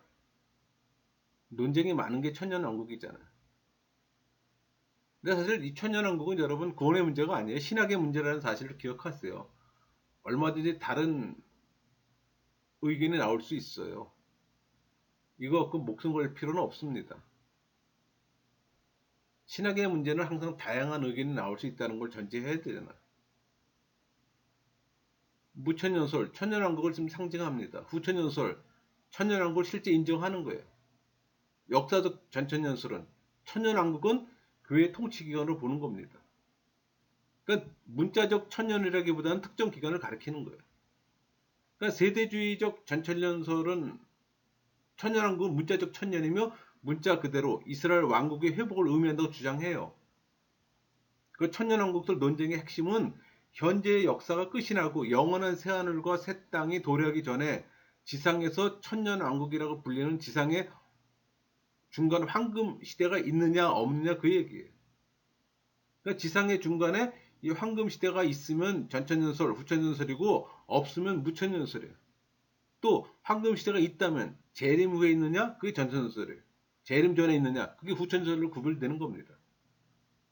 논쟁이 많은 게 천년왕국이잖아요. 근데 사실 이 천년왕국은 여러분 구원의 문제가 아니에요. 신학의 문제라는 사실을 기억하세요. 얼마든지 다른 의견이 나올 수 있어요. 이거 그 목숨 걸 필요는 없습니다. 신학의 문제는 항상 다양한 의견이 나올 수 있다는 걸 전제해야 되잖아. 무천년설, 천년왕국을 지금 상징합니다. 후천년설, 천년왕국을 실제 인정하는 거예요. 역사적 전천년설은, 천년왕국은 교회 통치기관으로 보는 겁니다. 그러니까 문자적 천년이라기보다는 특정 기간을 가리키는 거예요. 그러니까 세대주의적 전천년설은 천년왕국은 문자적 천년이며 문자 그대로 이스라엘 왕국의 회복을 의미한다고 주장해요. 그 천년왕국설 논쟁의 핵심은 현재의 역사가 끝이 나고 영원한 새하늘과 새 땅이 도래하기 전에 지상에서 천년왕국이라고 불리는 지상의 중간 황금 시대가 있느냐 없느냐 그 얘기예요. 그러니까 지상의 중간에 이 황금 시대가 있으면 전천년설, 후천년설이고 없으면 무천년설이에요. 또 황금 시대가 있다면 재림 후에 있느냐 그게 전천년설이에요. 재림 전에 있느냐 그게 후천년설로 구별되는 겁니다.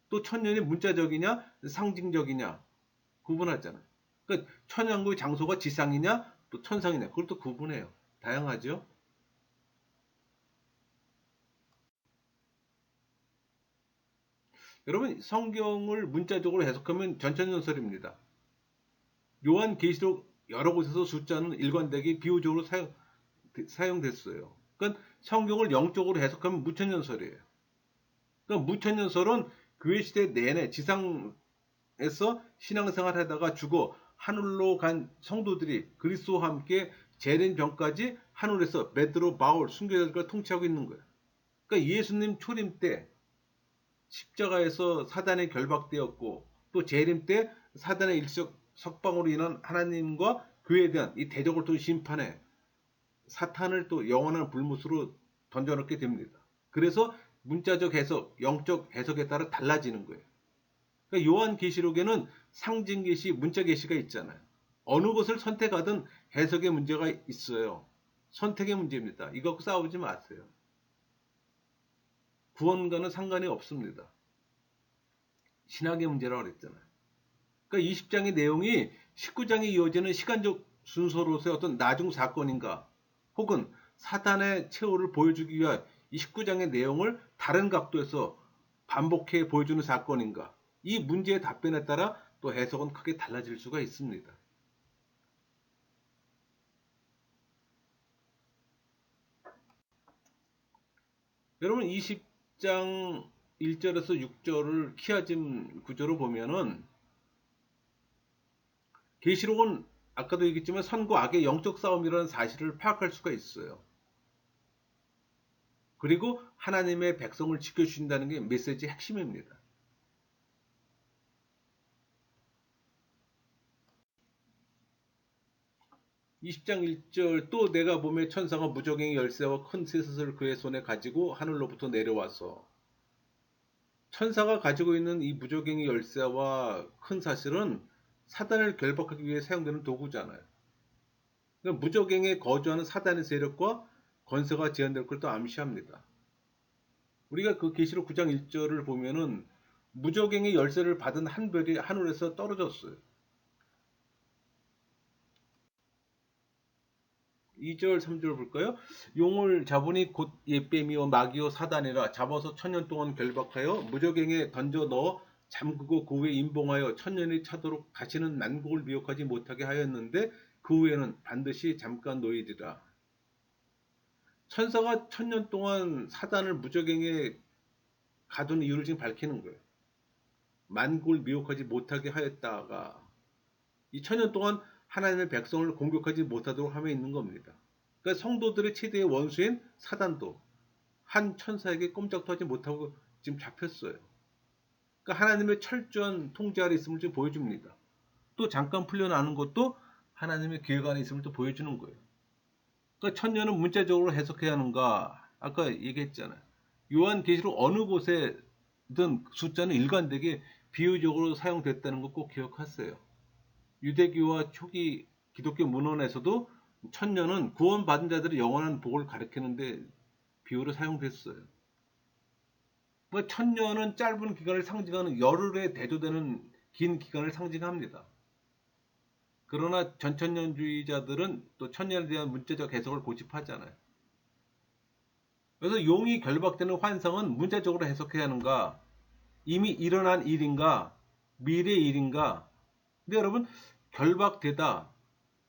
또 천년이 문자적이냐 상징적이냐 구분하잖아요. 그러니까 천년왕국의 장소가 지상이냐 또 천상이냐 그걸 또 구분해요. 다양하죠. 여러분 성경을 문자적으로 해석하면 전천년설입니다. 요한계시록 여러 곳에서 숫자는 일관되게 비유적으로 사용됐어요. 그러니까 성경을 영적으로 해석하면 무천년설이에요. 그러니까 무천년설은 교회 시대 내내 지상에서 신앙생활 하다가 죽어 하늘로 간 성도들이 그리스도와 함께 재림 전까지 하늘에서 베드로, 바울, 순교자들과 통치하고 있는 거예요. 그러니까 예수님 초림 때 십자가에서 사단에 결박되었고 또 재림 때 사단의 일적 석방으로 인한 하나님과 교회에 대한 이 대적을 또 심판해 사탄을 또 영원한 불못으로 던져넣게 됩니다. 그래서 문자적 해석, 영적 해석에 따라 달라지는 거예요. 그러니까 요한계시록에는 상징계시, 문자계시가 있잖아요. 어느 것을 선택하든 해석의 문제가 있어요. 선택의 문제입니다. 이거 갖고 싸우지 마세요. 구원과는 상관이 없습니다. 신학의 문제라고 그랬잖아요. 그러니까 20장의 내용이 19장에 이어지는 시간적 순서로서의 어떤 나중 사건인가 혹은 사단의 최후를 보여주기 위한 29장의 내용을 다른 각도에서 반복해 보여주는 사건인가 이 문제의 답변에 따라 또 해석은 크게 달라질 수가 있습니다. 여러분 20장 1절에서 6절을 키아짐 구조로 보면은 계시록은 아까도 얘기했지만 선과 악의 영적 싸움이라는 사실을 파악할 수가 있어요. 그리고 하나님의 백성을 지켜주신다는 게 메시지의 핵심입니다. 20장 1절 또 내가 몸에 천사가 무적행의 열쇠와 큰 쇠섯을 그의 손에 가지고 하늘로부터 내려와서 천사가 가지고 있는 이 무적행의 열쇠와 큰 사실은 사단을 결박하기 위해 사용되는 도구잖아요. 그러니까 무적행에 거주하는 사단의 세력과 권세가 제한될 걸 또 암시합니다. 우리가 그 계시록 9장 1절을 보면은 무적행의 열쇠를 받은 한 별이 하늘에서 떨어졌어요. 2절, 3절 볼까요? 용을 잡으니 곧 옛뱀이요 마귀요 사단이라 잡아서 천년 동안 결박하여 무적행에 던져 넣어 잠그고 그 후에 임봉하여 천년이 차도록 다시는 난국을 미혹하지 못하게 하였는데 그 후에는 반드시 잠깐 노이리라. 천사가 천년 동안 사단을 무적행에 가둔 이유를 지금 밝히는 거예요. 만국을 미혹하지 못하게 하였다가 이 천년 동안 하나님의 백성을 공격하지 못하도록 함에 있는 겁니다. 그러니까 성도들의 최대의 원수인 사단도 한 천사에게 꼼짝도 하지 못하고 지금 잡혔어요. 그러니까 하나님의 철저한 통제 아래 있음을 지금 보여줍니다. 또 잠깐 풀려나는 것도 하나님의 계획 안에 있음을 또 보여주는 거예요. 그러니까 천년은 문자적으로 해석해야 하는가? 아까 얘기했잖아요. 요한계시록 어느 곳에든 숫자는 일관되게 비유적으로 사용됐다는 거 꼭 기억하세요. 유대교와 초기 기독교 문헌에서도 천년은 구원받은 자들의 영원한 복을 가리키는데 비유로 사용됐어요. 뭐 천년은 짧은 기간을 상징하는 열흘에 대조되는 긴 기간을 상징합니다. 그러나 전천년주의자들은 또 천년에 대한 문자적 해석을 고집하잖아요. 그래서 용이 결박되는 환상은 문자적으로 해석해야 하는가? 이미 일어난 일인가? 미래 일인가? 근데 여러분, 결박되다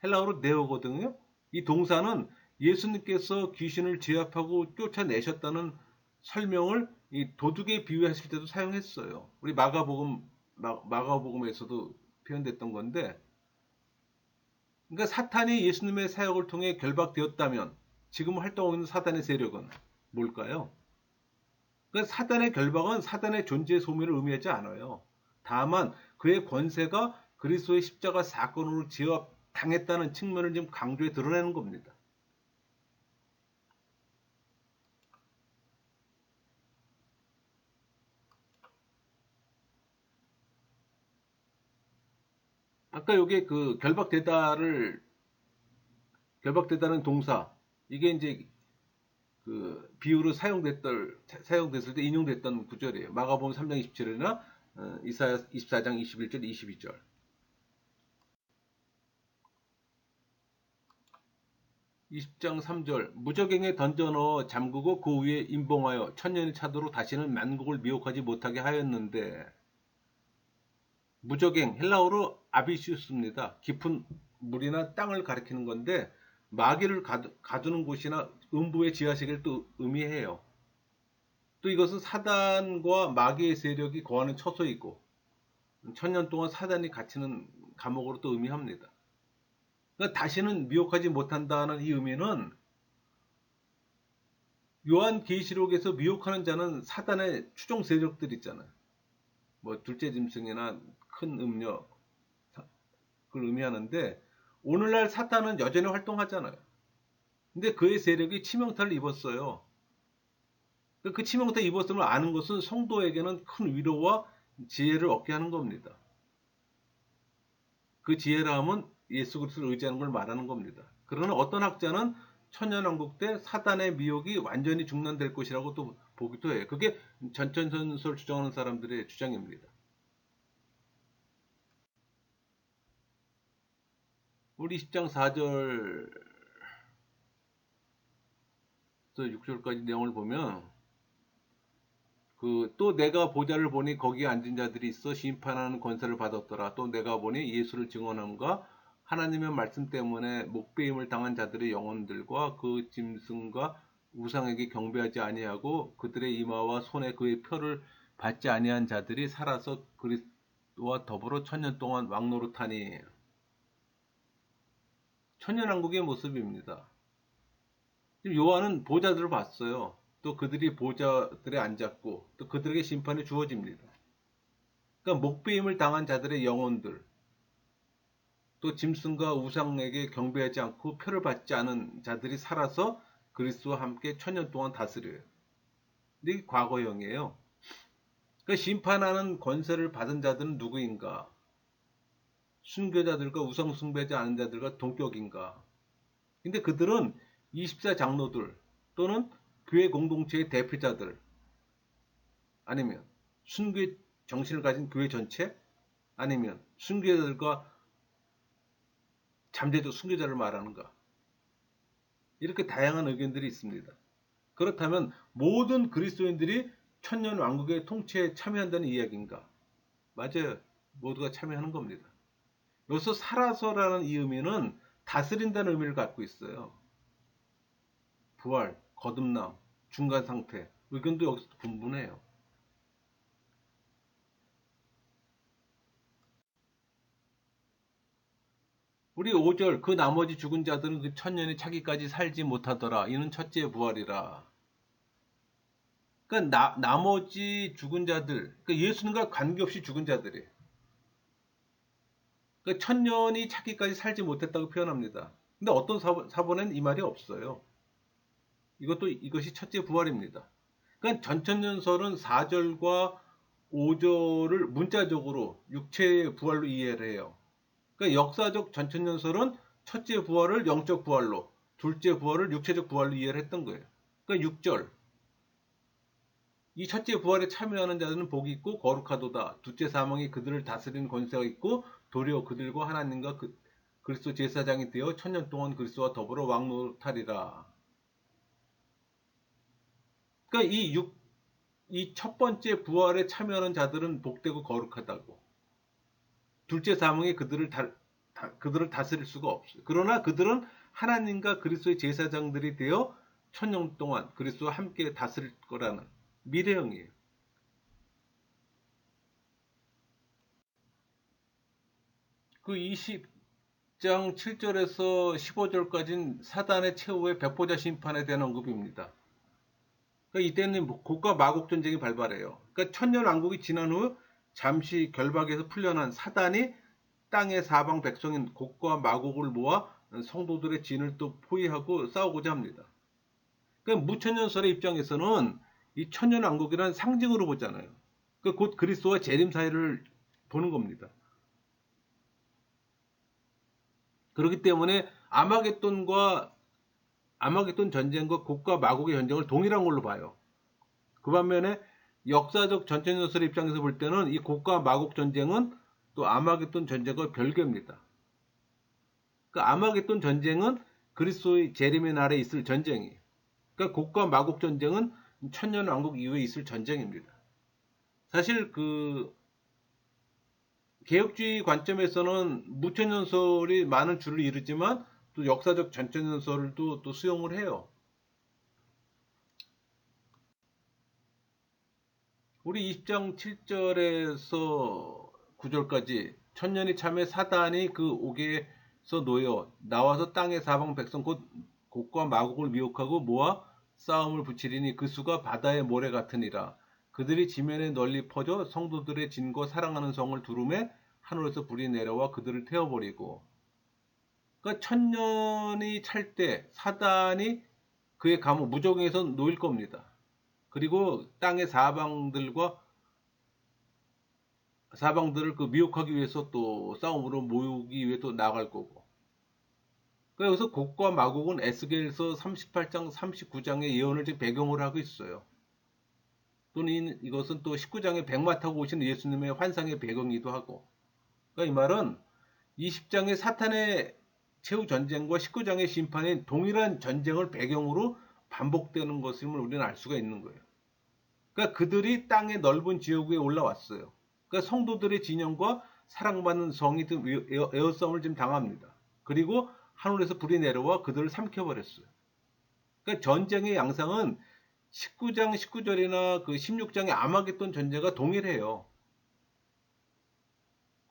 헬라어로 네오거든요. 이 동사는 예수님께서 귀신을 제압하고 쫓아내셨다는 설명을 이 도둑에 비유하실 때도 사용했어요. 우리 마가복음에서도 표현됐던 건데, 그러니까 사탄이 예수님의 사역을 통해 결박되었다면 지금 활동하고 있는 사탄의 세력은 뭘까요? 그러니까 사탄의 결박은 사탄의 존재 소멸을 의미하지 않아요. 다만 그의 권세가 그리스도의 십자가 사건으로 제압당했다는 측면을 지금 강조해 드러내는 겁니다. 아까 요게 그 결박되다는 동사, 이게 이제 그 비유로 사용됐을 때 인용됐던 구절이에요. 마가복음 3장 27절이나 이사야 24장 21절, 22절. 20장 3절 무적행에 던져 넣어 잠그고 그 위에 임봉하여 천년이 차도록 다시는 만국을 미혹하지 못하게 하였는데, 무적행 헬라어로 아비시우스입니다. 깊은 물이나 땅을 가리키는 건데 마귀를 가두는 곳이나 음부의 지하실을 또 의미해요. 또 이것은 사단과 마귀의 세력이 거하는 처소이고 천년 동안 사단이 갇히는 감옥으로 또 의미합니다. 그러니까 다시는 미혹하지 못한다는 이 의미는 요한계시록에서 미혹하는 자는 사단의 추종 세력들 있잖아요. 뭐 둘째 짐승이나 큰 음녀 그걸 의미하는데, 오늘날 사탄은 여전히 활동하잖아요. 근데 그의 세력이 치명타를 입었어요. 그 치명타 입었음을 아는 것은 성도에게는 큰 위로와 지혜를 얻게 하는 겁니다. 그 지혜라 함은 예수 그리스도를 의지하는 걸 말하는 겁니다. 그러나 어떤 학자는 천년왕국 때 사단의 미혹이 완전히 중단될 것이라고 또 보기도 해요. 그게 전천선설 주장하는 사람들의 주장입니다. 우리 10장 4절부터 6절까지 내용을 보면 또 내가 보좌를 보니 거기에 앉은 자들이 있어 심판하는 권세를 받았더라. 또 내가 보니 예수를 증언함과 하나님의 말씀 때문에 목배임을 당한 자들의 영혼들과 그 짐승과 우상에게 경배하지 아니하고 그들의 이마와 손에 그의 표를 받지 아니한 자들이 살아서 그리스도와 더불어 천년 동안 왕노릇하니. 천년왕국의 모습입니다. 지금 요한은 보좌들을 봤어요. 또 그들이 보좌들에 앉았고 또 그들에게 심판이 주어집니다. 그러니까 목배임을 당한 자들의 영혼들, 또 짐승과 우상에게 경배하지 않고 표를 받지 않은 자들이 살아서 그리스도와 함께 천년 동안 다스려요. 근데 이게 과거형이에요. 그러니까 심판하는 권세를 받은 자들은 누구인가? 순교자들과 우상 숭배하지 않은 자들과 동격인가? 근데 그들은 24장로들 또는 교회 공동체의 대표자들, 아니면 순교의 정신을 가진 교회 전체, 아니면 순교자들과 잠재적 순교자를 말하는가? 이렇게 다양한 의견들이 있습니다. 그렇다면 모든 그리스도인들이 천년 왕국의 통치에 참여한다는 이야기인가? 맞아요. 모두가 참여하는 겁니다. 여기서 살아서라는 이 의미는 다스린다는 의미를 갖고 있어요. 부활, 거듭남, 중간 상태, 의견도 여기서 분분해요. 우리 5절 그 나머지 죽은 자들은 그 천년이 차기까지 살지 못하더라. 이는 첫째 부활이라. 그러니까 나머지 죽은 자들, 그러니까 예수님과 관계없이 죽은 자들이, 그러니까 천년이 차기까지 살지 못했다고 표현합니다. 근데 어떤 사본에는 이 말이 없어요. 이것이 첫째 부활입니다. 그러니까 전천년설은 4절과 5절을 문자적으로 육체의 부활로 이해를 해요. 그러니까 역사적 전천년설은 첫째 부활을 영적 부활로, 둘째 부활을 육체적 부활로 이해를 했던 거예요. 그러니까 6절 이 첫째 부활에 참여하는 자들은 복이 있고 거룩하도다. 둘째 사망이 그들을 다스리는 권세가 있고 도리어 그들과 하나님과 그리스도 제사장이 되어 천년 동안 그리스도와 더불어 왕노릇하리라. 그러니까 이 첫 번째 부활에 참여하는 자들은 복되고 거룩하다고. 둘째 사망이 그들을 다스릴 수가 없어요. 그러나 그들은 하나님과 그리스도의 제사장들이 되어 천년 동안 그리스도와 함께 다스릴 거라는 미래형이에요. 그 20장 7절에서 15절까지는 사단의 최후의 백보자 심판에 대한 언급입니다. 그러니까 이때는 곡과 마곡 전쟁이 발발해요. 그러니까 천년 왕국이 지난 후 잠시 결박에서 풀려난 사단이 땅의 사방 백성인 곡과 마곡을 모아 성도들의 진을 또 포위하고 싸우고자 합니다. 그러니까 무천년설의 입장에서는 이 천년 왕국이란 상징으로 보잖아요. 그러니까 곧 그리스도와 재림 사이를 보는 겁니다. 그렇기 때문에 아마겟돈 전쟁과 곡과 마곡의 전쟁을 동일한 걸로 봐요. 그 반면에 역사적 전천연설의 입장에서 볼 때는 이 곡과 마곡 전쟁은 또 아마겟돈 전쟁과 별개입니다. 그 아마겟돈 전쟁은 그리스도의 재림의 날에 있을 전쟁이에요. 그러니까 곡과 마곡 전쟁은 천년 왕국 이후에 있을 전쟁입니다. 사실 그 개혁주의 관점에서는 무천연설이 많은 줄을 이루지만 또 역사적 전천연설도 또 수용을 해요. 우리 20장 7절에서 9절까지 천년이 참에 사단이 그 옥에서 놓여 나와서 땅의 사방 백성 곧 곡과 마곡을 미혹하고 모아 싸움을 붙이리니 그 수가 바다의 모래 같으니라. 그들이 지면에 널리 퍼져 성도들의 진거 사랑하는 성을 두루매 하늘에서 불이 내려와 그들을 태워버리고. 그러니까 천년이 찰 때 사단이 그의 감옥 무적에서 놓일 겁니다. 그리고 땅의 사방들을 그 미혹하기 위해서 또 싸움으로 모으기 위해 또 나갈 거고. 그래서 곡과 마곡은 에스겔서 38장, 39장의 예언을 지금 배경으로 하고 있어요. 또는 이것은 또 19장에 백마 타고 오신 예수님의 환상의 배경이기도 하고. 그러니까 이 말은 20장의 사탄의 최후 전쟁과 19장의 심판인 동일한 전쟁을 배경으로 반복되는 것임을 우리는 알 수가 있는 거예요. 그러니까 그들이 땅의 넓은 지역 위에 올라왔어요. 그러니까 성도들의 진영과 사랑받는 성이 에어싸움을 지금 당합니다. 그리고 하늘에서 불이 내려와 그들을 삼켜버렸어요. 그러니까 전쟁의 양상은 19장 19절이나 그 16장의 아마겟돈 전쟁과 동일해요.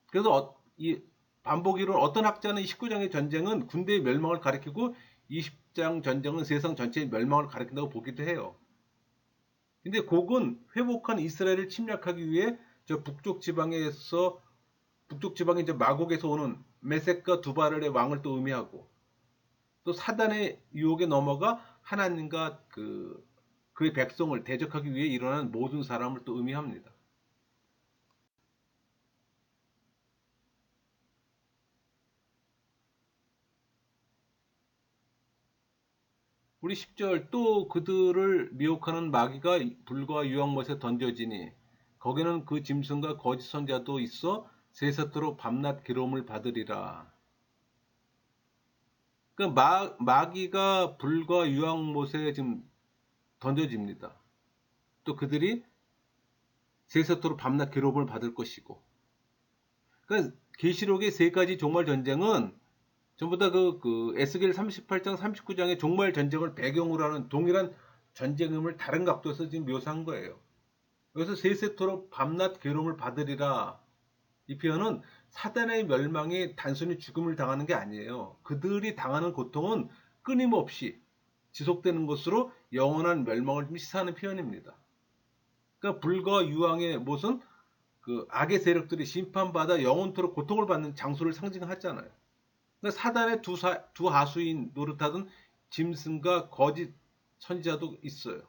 그래서 이 반복이론 어떤 학자는 19장의 전쟁은 군대의 멸망을 가리키고 20장 전쟁은 세상 전체의 멸망을 가리킨다고 보기도 해요. 근데 곡은 회복한 이스라엘을 침략하기 위해 저 북쪽 지방에 이제 마곡에서 오는 메섹과 두바르의 왕을 또 의미하고 또 사단의 유혹에 넘어가 하나님과 그의 백성을 대적하기 위해 일어난 모든 사람을 또 의미합니다. 우리 10절 또 그들을 미혹하는 마귀가 불과 유황못에 던져지니 거기는 그 짐승과 거짓 선자도 있어 세세토록 밤낮 기름을 받으리라. 그 마귀가 불과 유황못에 지금 던져집니다. 또 그들이 세세토록 밤낮 기름을 받을 것이고. 그러니까 계시록의 세 가지 종말 전쟁은 전부 다 에스겔 38장 39장의 종말 전쟁을 배경으로 하는 동일한 전쟁임을 다른 각도에서 지금 묘사한 거예요. 여기서 세세토록 밤낮 괴로움을 받으리라. 이 표현은 사단의 멸망이 단순히 죽음을 당하는 게 아니에요. 그들이 당하는 고통은 끊임없이 지속되는 것으로 영원한 멸망을 시사하는 표현입니다. 그러니까 불과 유황의 못은 그 악의 세력들이 심판받아 영원토록 고통을 받는 장소를 상징하잖아요. 그러니까 사단의 두 하수인 노릇하던 짐승과 거짓 선지자도 있어요.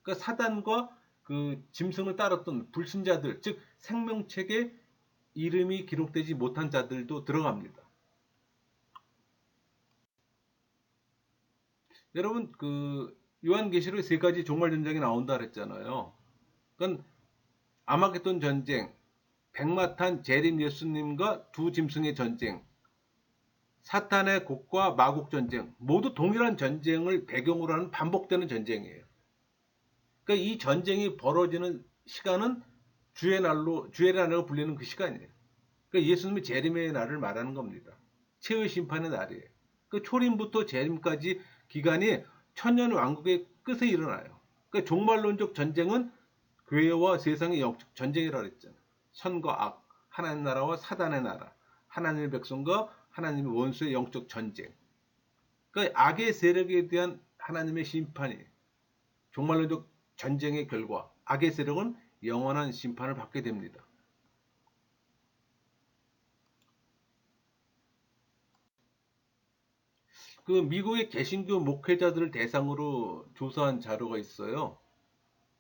그러니까 사단과 그 짐승을 따랐던 불신자들, 즉 생명책에 이름이 기록되지 못한 자들도 들어갑니다. 여러분 그 요한계시록에 세 가지 종말 전쟁이 나온다 그랬잖아요. 그러니까 아마겟돈 전쟁, 백마탄 재림 예수님과 두 짐승의 전쟁, 사탄의 곡과 마곡 전쟁, 모두 동일한 전쟁을 배경으로 하는 반복되는 전쟁이에요. 그러니까 이 전쟁이 벌어지는 시간은 주의 날로 불리는 그 시간이에요. 그러니까 예수님의 재림의 날을 말하는 겁니다. 최후의 심판의 날이에요. 그 초림부터 재림까지 기간이 천년 왕국의 끝에 일어나요. 그러니까 종말론적 전쟁은 교회와 세상의 영적 전쟁이라고 했잖아요. 선과 악, 하나님 나라와 사단의 나라, 하나님의 백성과 하나님의 원수의 영적 전쟁. 그러니까 악의 세력에 대한 하나님의 심판이 종말론적 전쟁의 결과 악의 세력은 영원한 심판을 받게 됩니다. 그 미국의 개신교 목회자들을 대상으로 조사한 자료가 있어요.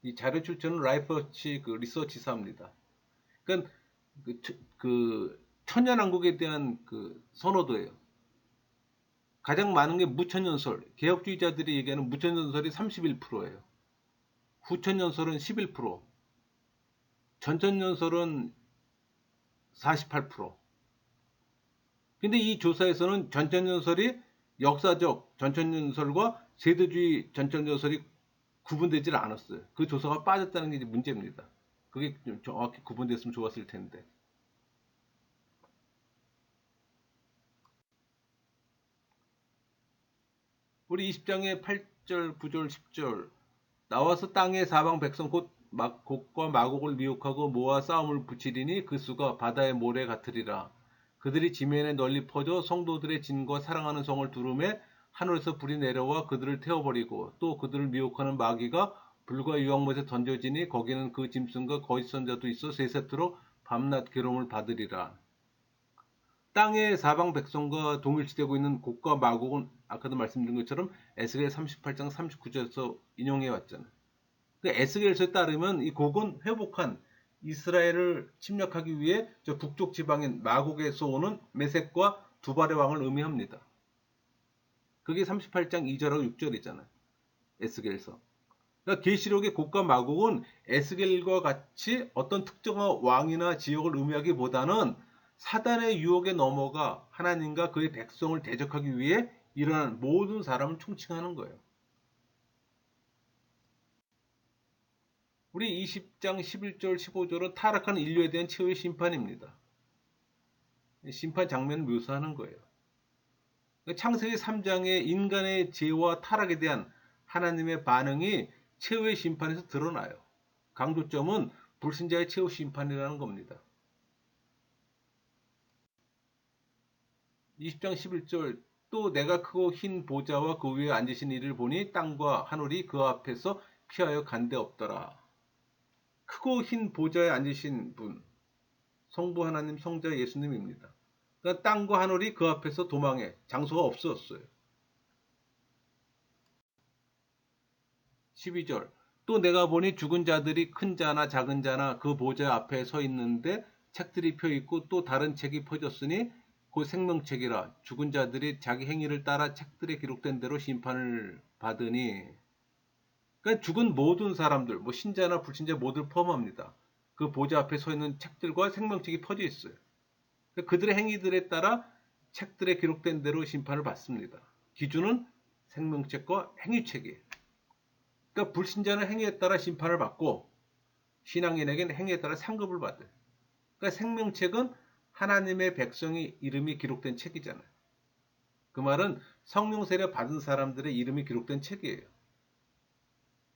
이 자료 출처는 라이프워치 그 리서치사입니다. 그러니까 그 천년왕국에 대한 그 선호도예요. 가장 많은 게 무천년설. 개혁주의자들이 얘기하는 무천년설이 31%예요. 후천년설은 11%, 전천년설은 48%. 근데 이 조사에서는 전천년설이 역사적 전천년설과 세대주의 전천년설이 구분되질 않았어요. 그 조사가 빠졌다는 게 이제 문제입니다. 그게 좀 정확히 구분됐으면 좋았을 텐데. 우리 20장의 8절, 9절, 10절 나와서 땅의 사방 백성 곧 곡과 마곡을 미혹하고 모아 싸움을 붙이리니 그 수가 바다의 모래 같으리라. 그들이 지면에 널리 퍼져 성도들의 진과 사랑하는 성을 두름에 하늘에서 불이 내려와 그들을 태워버리고 또 그들을 미혹하는 마귀가 불과 유황못에 던져지니 거기는 그 짐승과 거짓 선자도 있어 세세토록 밤낮 괴로움을 받으리라. 땅의 사방 백성과 동일시되고 있는 곡과 마곡은 아까도 말씀드린 것처럼 에스겔 38장 39절에서 인용해 왔잖아요. 그 에스겔서에 따르면 이 곡은 회복한 이스라엘을 침략하기 위해 저 북쪽 지방인 마곡에서 오는 메섹과 두발의 왕을 의미합니다. 그게 38장 2절하고 6절이잖아요. 에스겔서. 그러니까 계시록의 곡과 마곡은 에스겔과 같이 어떤 특정한 왕이나 지역을 의미하기보다는 사단의 유혹에 넘어가 하나님과 그의 백성을 대적하기 위해 일어난 모든 사람을 총칭하는 거예요. 우리 20장 11절 15절은 타락한 인류에 대한 최후의 심판입니다. 심판 장면을 묘사하는 거예요. 창세기 3장의 인간의 죄와 타락에 대한 하나님의 반응이 최후의 심판에서 드러나요. 강조점은 불신자의 최후 심판이라는 겁니다. 20장 11절 또 내가 크고 흰 보좌와 그 위에 앉으신 이를 보니 땅과 하늘이 그 앞에서 피하여 간데 없더라. 크고 흰 보좌에 앉으신 분, 성부 하나님 성자 예수님입니다. 그러니까 땅과 하늘이 그 앞에서 도망해 장소가 없었어요. 12절 또 내가 보니 죽은 자들이 큰 자나 작은 자나 그 보좌 앞에 서 있는데 책들이 펴 있고 또 다른 책이 펴졌으니 그 생명책이라 죽은 자들이 자기 행위를 따라 책들에 기록된 대로 심판을 받으니 그러니까 죽은 모든 사람들 뭐 신자나 불신자 모두를 포함합니다. 그 보좌 앞에 서 있는 책들과 생명책이 퍼져 있어요. 그러니까 그들의 행위들에 따라 책들에 기록된 대로 심판을 받습니다. 기준은 생명책과 행위책이에요. 그러니까 불신자는 행위에 따라 심판을 받고 신앙인에게는 행위에 따라 상급을 받아요. 그러니까 생명책은 하나님의 백성의 이름이 기록된 책이잖아요. 그 말은 성령 세례 받은 사람들의 이름이 기록된 책이에요.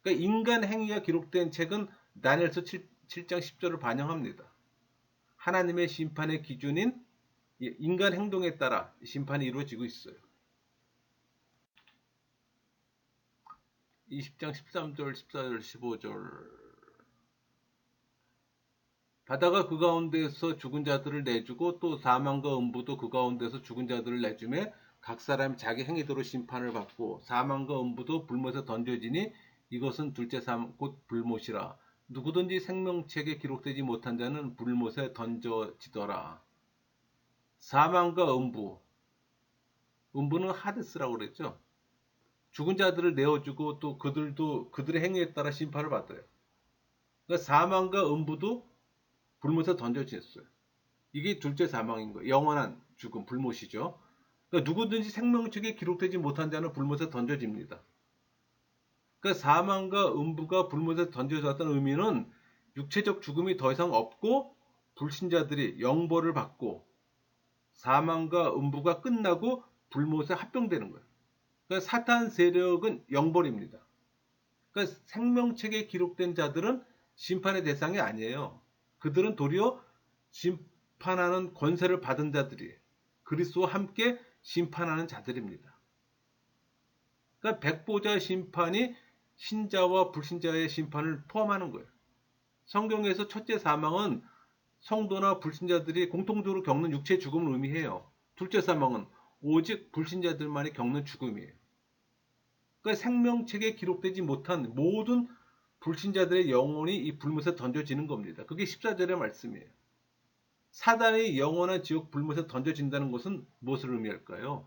그러니까 인간 행위가 기록된 책은 다니엘서 7장 10절을 반영합니다. 하나님의 심판의 기준인 인간 행동에 따라 심판이 이루어지고 있어요. 20장 13절, 14절, 15절 바다가 그 가운데서 죽은 자들을 내주고 또 사망과 음부도 그 가운데서 죽은 자들을 내주매 각 사람이 자기 행위대로 심판을 받고 사망과 음부도 불못에 던져지니 이것은 둘째 사망 곧 불못이라. 누구든지 생명책에 기록되지 못한 자는 불못에 던져지더라. 사망과 음부, 음부는 하데스라고 그랬죠. 죽은 자들을 내어주고 또 그들도 그들의 행위에 따라 심판을 받아요. 그러니까 사망과 음부도 불못에 던져졌어요. 이게 둘째 사망인 거예요. 영원한 죽음, 불못이죠. 그러니까 누구든지 생명책에 기록되지 못한 자는 불못에 던져집니다. 그러니까 사망과 음부가 불못에 던져졌다는 의미는 육체적 죽음이 더 이상 없고 불신자들이 영벌을 받고 사망과 음부가 끝나고 불못에 합병되는 거예요. 그러니까 사탄 세력은 영벌입니다. 그러니까 생명책에 기록된 자들은 심판의 대상이 아니에요. 그들은 도리어 심판하는 권세를 받은 자들이에요. 그리스도와 함께 심판하는 자들입니다. 그러니까 백보자 심판이 신자와 불신자의 심판을 포함하는 거예요. 성경에서 첫째 사망은 성도나 불신자들이 공통적으로 겪는 육체 죽음을 의미해요. 둘째 사망은 오직 불신자들만이 겪는 죽음이에요. 그러니까 생명책에 기록되지 못한 모든 불신자들의 영혼이 이 불못에 던져지는 겁니다. 그게 14절의 말씀이에요. 사단의 영원한 지옥 불못에 던져진다는 것은 무엇을 의미할까요?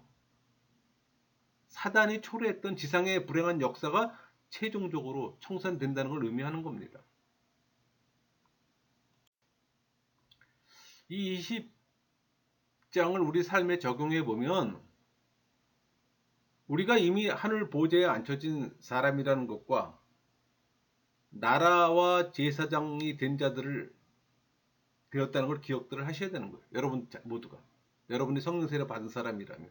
사단이 초래했던 지상의 불행한 역사가 최종적으로 청산된다는 걸 의미하는 겁니다. 이 20장을 우리 삶에 적용해 보면 우리가 이미 하늘 보좌에 앉혀진 사람이라는 것과 나라와 제사장이 된 자들을 되었다는 걸 기억들을 하셔야 되는 거예요. 여러분 모두가. 여러분이 성령 세례 받은 사람이라면.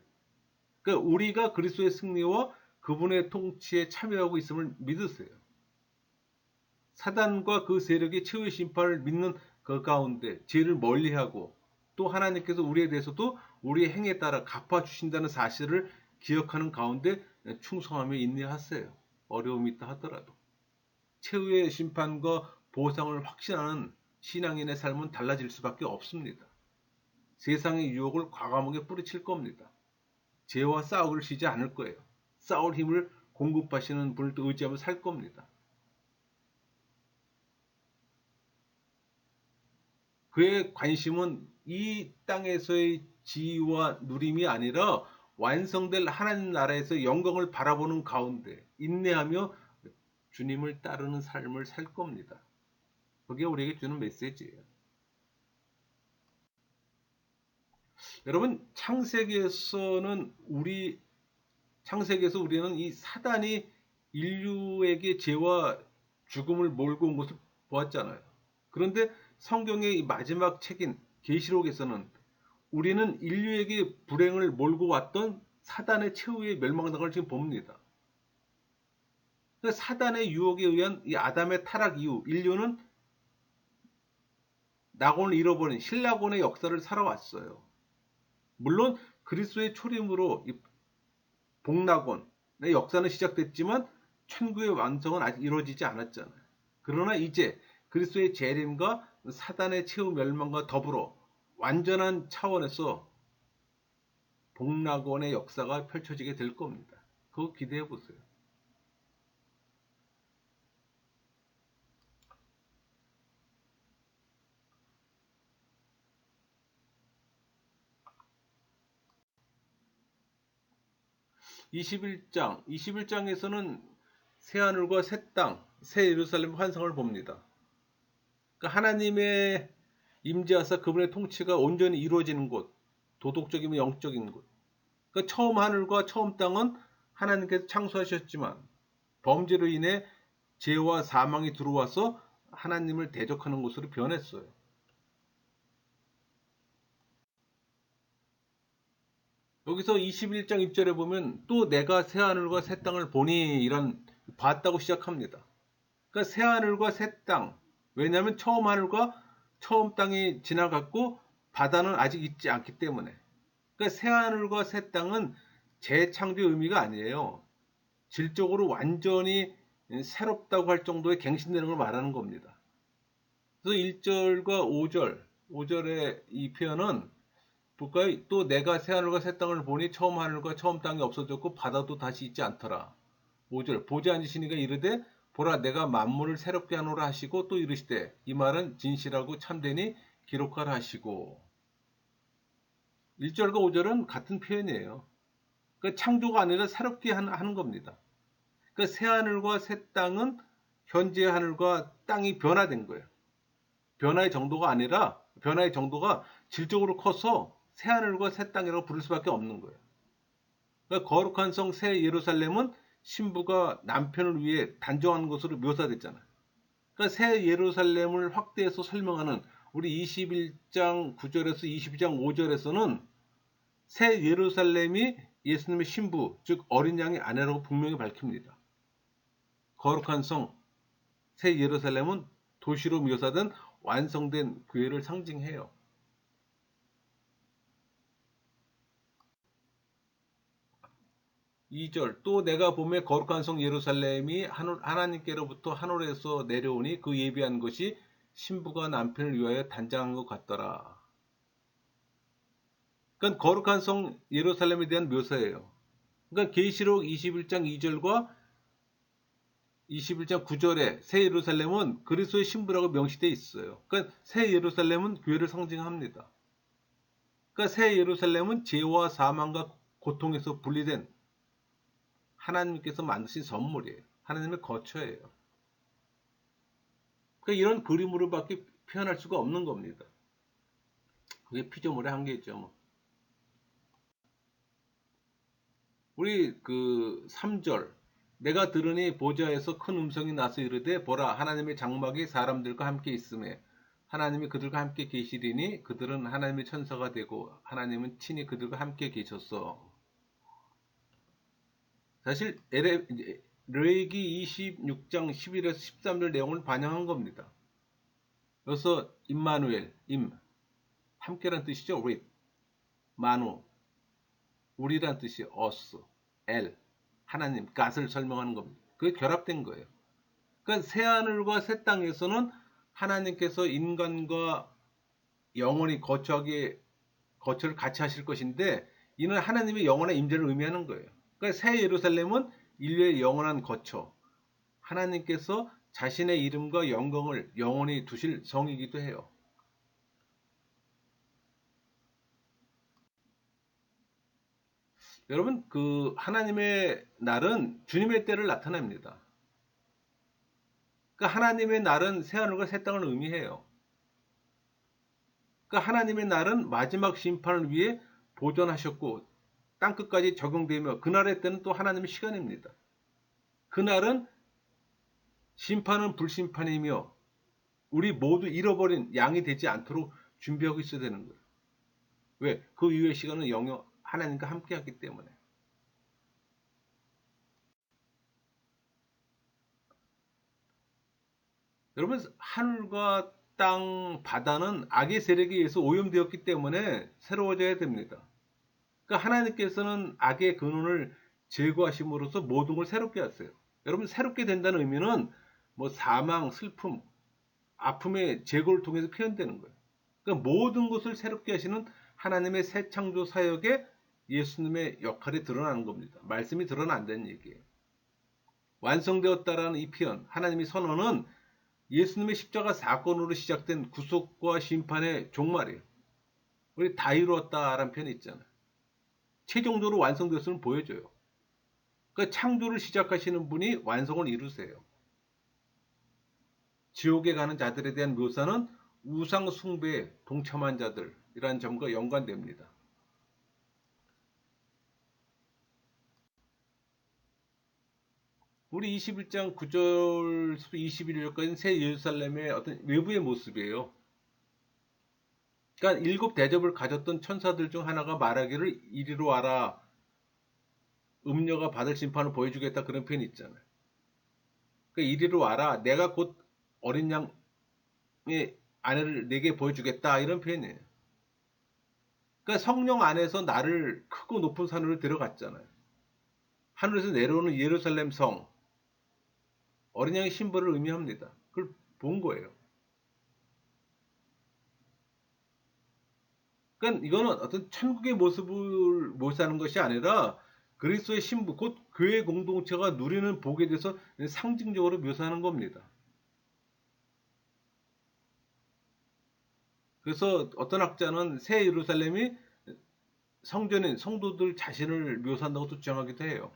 그러니까 우리가 그리스도의 승리와 그분의 통치에 참여하고 있음을 믿으세요. 사단과 그 세력의 최후의 심판을 믿는 그 가운데 죄를 멀리하고 또 하나님께서 우리에 대해서도 우리의 행에 따라 갚아주신다는 사실을 기억하는 가운데 충성하며 인내하세요. 어려움이 있다 하더라도. 최후의 심판과 보상을 확신하는 신앙인의 삶은 달라질 수밖에 없습니다. 세상의 유혹을 과감하게 뿌리칠 겁니다. 죄와 싸우기를 쉬지 않을 거예요. 싸울 힘을 공급하시는 분을 또 의지하며 살 겁니다. 그의 관심은 이 땅에서의 지위와 누림이 아니라 완성될 하나님 나라에서 영광을 바라보는 가운데 인내하며 주님을 따르는 삶을 살 겁니다. 그게 우리에게 주는 메시지예요. 여러분, 창세기에서 우리는 이 사단이 인류에게 죄와 죽음을 몰고 온 것을 보았잖아요. 그런데 성경의 이 마지막 책인 계시록에서는 우리는 인류에게 불행을 몰고 왔던 사단의 최후의 멸망당을 지금 봅니다. 사단의 유혹에 의한 이 아담의 타락 이후 인류는 낙원을 잃어버린 신락원의 역사를 살아왔어요. 물론 그리스도의 초림으로 이 복락원의 역사는 시작됐지만 천국의 완성은 아직 이루어지지 않았잖아요. 그러나 이제 그리스도의 재림과 사단의 최후 멸망과 더불어 완전한 차원에서 복락원의 역사가 펼쳐지게 될 겁니다. 그거 기대해 보세요. (21장) 21장에서는 새하늘과 새 땅, 새 예루살렘 환상을 봅니다. 그러니까 하나님의 임재하사 그분의 통치가 온전히 이루어지는 곳, 도덕적이면 영적인 곳. 그러니까 처음 하늘과 처음 땅은 하나님께서 창조하셨지만 범죄로 인해 죄와 사망이 들어와서 하나님을 대적하는 곳으로 변했어요. 여기서 21장 1절에 보면 또 내가 새하늘과 새 땅을 보니 이런 봤다고 시작합니다. 그러니까 새하늘과 새 땅. 왜냐하면 처음 하늘과 처음 땅이 지나갔고 바다는 아직 있지 않기 때문에. 그러니까 새하늘과 새 땅은 재창조의 의미가 아니에요. 질적으로 완전히 새롭다고 할 정도의 갱신되는 걸 말하는 겁니다. 그래서 1절과 5절의 이 표현은 볼까요? 또 내가 새하늘과 새 땅을 보니 처음 하늘과 처음 땅이 없어졌고 바다도 다시 있지 않더라. 5절 보지 않으시니가 이르되 보라 내가 만물을 새롭게 하노라 하시고 또 이르시되 이 말은 진실하고 참되니 기록하라 하시고 1절과 5절은 같은 표현이에요. 그러니까 창조가 아니라 새롭게 하는 겁니다. 그러니까 새하늘과 새 땅은 현재 하늘과 땅이 변화된 거예요. 변화의 정도가 아니라 변화의 정도가 질적으로 커서 새 하늘과 새 땅이라고 부를 수밖에 없는 거예요. 그러니까 거룩한 성 새 예루살렘은 신부가 남편을 위해 단정한 것으로 묘사됐잖아요. 그러니까 새 예루살렘을 확대해서 설명하는 우리 21장 9절에서 22장 5절에서는 새 예루살렘이 예수님의 신부, 즉 어린 양의 아내라고 분명히 밝힙니다. 거룩한 성 새 예루살렘은 도시로 묘사된 완성된 교회를 상징해요. 2절 또 내가 보매 거룩한 성 예루살렘이 하나님께로부터 하늘에서 내려오니 그 예비한 것이 신부가 남편을 위하여 단장한 것 같더라. 그러니까 거룩한 성 예루살렘에 대한 묘사예요. 그러니까 계시록 21장 2절과 21장 9절에 새 예루살렘은 그리스도의 신부라고 명시되어 있어요. 그러니까 새 예루살렘은 교회를 상징합니다. 그러니까 새 예루살렘은 죄와 사망과 고통에서 분리된 하나님께서 만드신 선물이에요. 하나님의 거처예요. 그러니까 이런 그림으로밖에 표현할 수가 없는 겁니다. 그게 피조물의 한계죠. 뭐. 우리 그 3절 내가 들으니 보좌에서 큰 음성이 나서 이르되 보라 하나님의 장막이 사람들과 함께 있음에 하나님이 그들과 함께 계시리니 그들은 하나님의 천사가 되고 하나님은 친히 그들과 함께 계셨어. 사실 레위기 26장 11에서 13절 내용을 반영한 겁니다. 여기서 임마누엘, 함께란 뜻이죠. with, 마누, 우리란 뜻이 us, 하나님, God을 설명하는 겁니다. 그게 결합된 거예요. 그러니까 새하늘과 새 땅에서는 하나님께서 인간과 영원히 거처를 같이 하실 것인데 이는 하나님의 영원한 임재를 의미하는 거예요. 그러니까 새 예루살렘은 인류의 영원한 거처, 하나님께서 자신의 이름과 영광을 영원히 두실 성이기도 해요. 여러분, 그 하나님의 날은 주님의 때를 나타냅니다. 그러니까 하나님의 날은 새하늘과 새 땅을 의미해요. 그러니까 하나님의 날은 마지막 심판을 위해 보존하셨고 땅끝까지 적용되며 그날의 때는 또 하나님의 시간입니다. 그날은 심판은 불심판이며 우리 모두 잃어버린 양이 되지 않도록 준비하고 있어야 되는 거예요. 왜? 그 이후의 시간은 영영 하나님과 함께하기 때문에. 여러분 하늘과 땅, 바다는 악의 세력에 의해서 오염되었기 때문에 새로워져야 됩니다. 그러니까 하나님께서는 악의 근원을 제거하심으로써 모든 걸 새롭게 하세요. 여러분 새롭게 된다는 의미는 뭐 사망, 슬픔, 아픔의 제거를 통해서 표현되는 거예요. 그러니까 모든 것을 새롭게 하시는 하나님의 새 창조 사역에 예수님의 역할이 드러나는 겁니다. 말씀이 드러난다는 얘기예요. 완성되었다라는 이 표현, 하나님의 선언은 예수님의 십자가 사건으로 시작된 구속과 심판의 종말이에요. 우리 다 이루었다라는 표현이 있잖아요. 최종적으로 완성되었음을 보여줘요. 그러니까 창조를 시작하시는 분이 완성을 이루세요. 지옥에 가는 자들에 대한 묘사는 우상 숭배에 동참한 자들이라는 점과 연관됩니다. 우리 21장 9절부터 21절까지는 새 예루살렘의 어떤 외부의 모습이에요. 그러니까 일곱 대접을 가졌던 천사들 중 하나가 말하기를 이리로 와라. 음녀가 받을 심판을 보여주겠다 그런 표현이 있잖아요. 그러니까 이리로 와라. 내가 곧 어린 양의 아내를 내게 보여주겠다 이런 표현이에요. 그러니까 성령 안에서 나를 크고 높은 산으로 데려갔잖아요. 하늘에서 내려오는 예루살렘 성, 어린 양의 신부를 의미합니다. 그걸 본 거예요. 그러니까 이거는 어떤 천국의 모습을 묘사하는 것이 아니라 그리스도의 신부, 곧 교회 공동체가 누리는 복에 대해서 상징적으로 묘사하는 겁니다. 그래서 어떤 학자는 새 예루살렘이 성전인 성도들 자신을 묘사한다고 또 주장하기도 해요.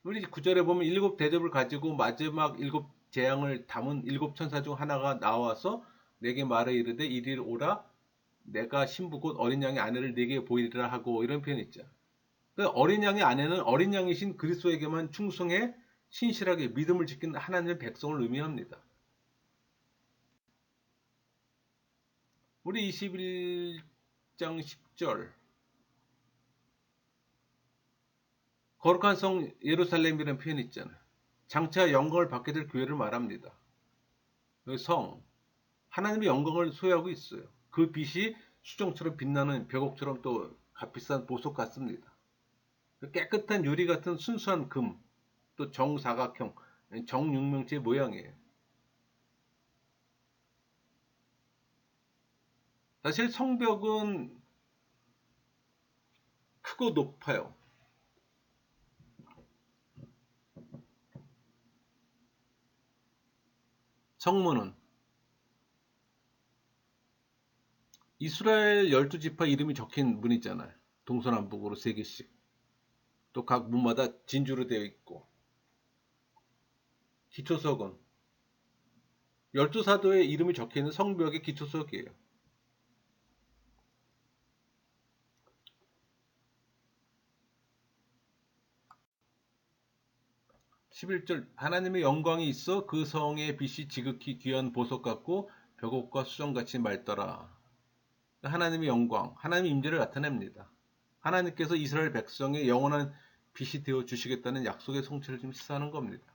우리 구절에 보면 일곱 대접을 가지고 마지막 일곱 재앙을 담은 일곱 천사 중 하나가 나와서 내게 말해 이르되 이리로 오라 내가 신부 곧 어린 양의 아내를 네게 보이리라 하고 이런 표현이 있죠. 그러니까 어린 양의 아내는 어린 양이신 그리스도에게만 충성해 신실하게 믿음을 지킨 하나님의 백성을 의미합니다. 우리 21장 10절 거룩한 성 예루살렘이라는 표현이 있잖아요. 장차 영광을 받게 될 교회를 말합니다. 성, 하나님의 영광을 소유하고 있어요. 그 빛이 수정처럼 빛나는 벽옥처럼 또 값비싼 보석 같습니다. 깨끗한 유리 같은 순수한 금, 또 정사각형, 정육면체 모양이에요. 사실 성벽은 크고 높아요. 성문은 이스라엘 12지파 이름이 적힌 문 있잖아요. 동서남북으로 3개씩. 또 각 문마다 진주로 되어 있고. 기초석은 12사도의 이름이 적혀있는 성벽의 기초석이에요. 11절 하나님의 영광이 있어 그 성의 빛이 지극히 귀한 보석 같고 벽옥과 수정같이 맑더라. 하나님의 영광, 하나님의 임재를 나타냅니다. 하나님께서 이스라엘 백성의 영원한 빛이 되어 주시겠다는 약속의 성취를 지금 시사하는 겁니다.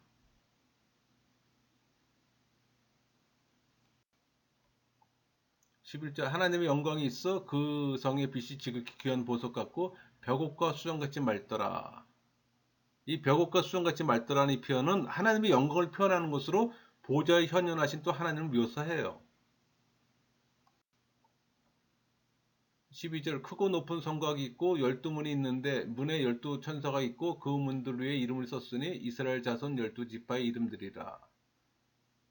11절 하나님의 영광이 있어 그 성의 빛이 지극히 귀한 보석 같고 벽옥과 수정같이 맑더라. 이 벽옥과 수정같이 맑더라는 이 표현은 하나님의 영광을 표현하는 것으로 보좌에 현현하신 또 하나님을 묘사해요. 12절 크고 높은 성곽이 있고 12문이 있는데 문에 12천사가 있고 그 문들 위에 이름을 썼으니 이스라엘 자손 12지파의 이름들이라.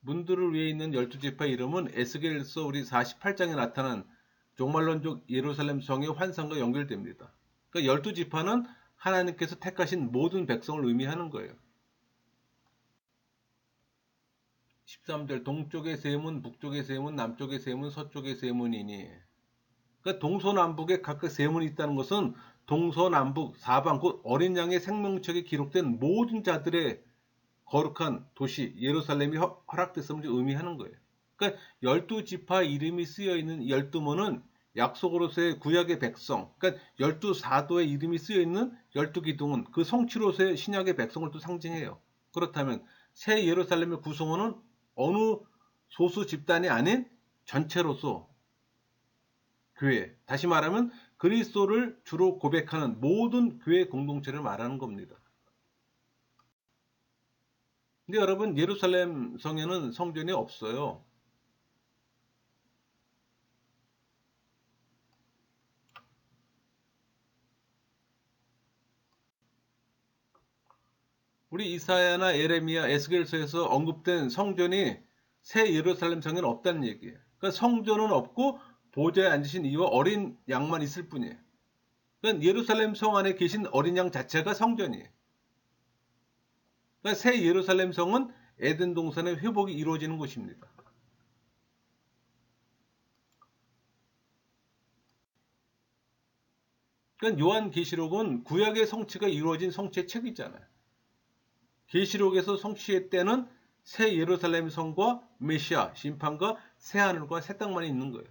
문들을 위에 있는 12지파의 이름은 에스겔서 우리 48장에 나타난 종말론족 예루살렘 성의 환상과 연결됩니다. 그러니까 12지파는 하나님께서 택하신 모든 백성을 의미하는 거예요. 13절 동쪽의 세 문, 북쪽의 세 문, 남쪽의 세 문, 서쪽의 세 문이니 그러니까 동서남북에 각각 세 문이 있다는 것은 동서남북 사방 곧 어린 양의 생명책에 기록된 모든 자들의 거룩한 도시 예루살렘이 허락됐음을 의미하는 거예요. 그러니까 12지파 이름이 쓰여 있는 12문은 약속으로서의 구약의 백성, 그러니까 12사도의 이름이 쓰여 있는 12기둥은 그 성취로서의 신약의 백성을 또 상징해요. 그렇다면 새 예루살렘의 구성원은 어느 소수 집단이 아닌 전체로서 교회, 다시 말하면 그리스도를 주로 고백하는 모든 교회 공동체를 말하는 겁니다. 근데 여러분 예루살렘 성에는 성전이 없어요. 우리 이사야나 에레미야, 에스겔서에서 언급된 성전이 새 예루살렘 성에는 없다는 얘기예요. 그러니까 성전은 없고 보좌에 앉으신 이와 어린 양만 있을 뿐이에요. 그러니까 예루살렘 성 안에 계신 어린 양 자체가 성전이에요. 그러니까 새 예루살렘 성은 에덴 동산의 회복이 이루어지는 곳입니다. 그러니까 요한계시록은 구약의 성취가 이루어진 성취의 책이잖아요. 계시록에서 성취의 때는 새 예루살렘 성과 메시아, 심판과 새 하늘과 새 땅만이 있는 거예요.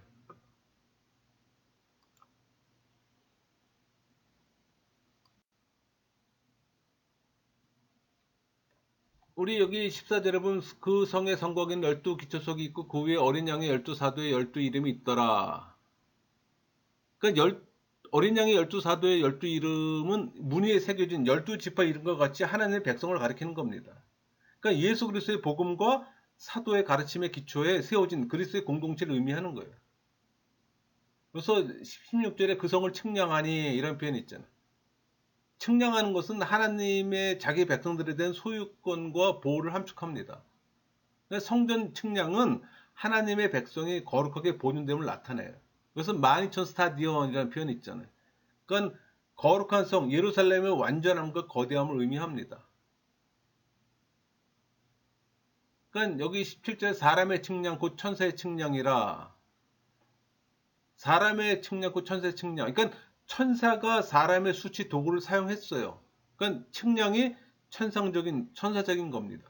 우리 여기 14절에 보면 그 성의 성곽에는 12기초석이 있고 그 위에 어린 양의 12사도의 12이름이 있더라. 그러니까 어린 양의 12사도의 12이름은 문위에 새겨진 12지파 이름과 같이 하나님의 백성을 가리키는 겁니다. 그러니까 예수 그리스도의 복음과 사도의 가르침의 기초에 세워진 그리스도의 공동체를 의미하는 거예요. 그래서 16절에 그 성을 측량하니 이런 표현이 있잖아요. 측량하는 것은 하나님의 자기 백성들에 대한 소유권과 보호를 함축합니다. 성전 측량은 하나님의 백성이 거룩하게 보존됨을 나타내요. 그것은 12,000 스타디온이라는 표현이 있잖아요. 그건 거룩한 성 예루살렘의 완전함과 거대함을 의미합니다. 그러니까 여기 17절 사람의 측량 곧 천사의 측량이라. 사람의 측량 곧 천사의 측량. 그러니까 천사가 사람의 수치 도구를 사용했어요. 그러니까 측량이 천사적인 겁니다.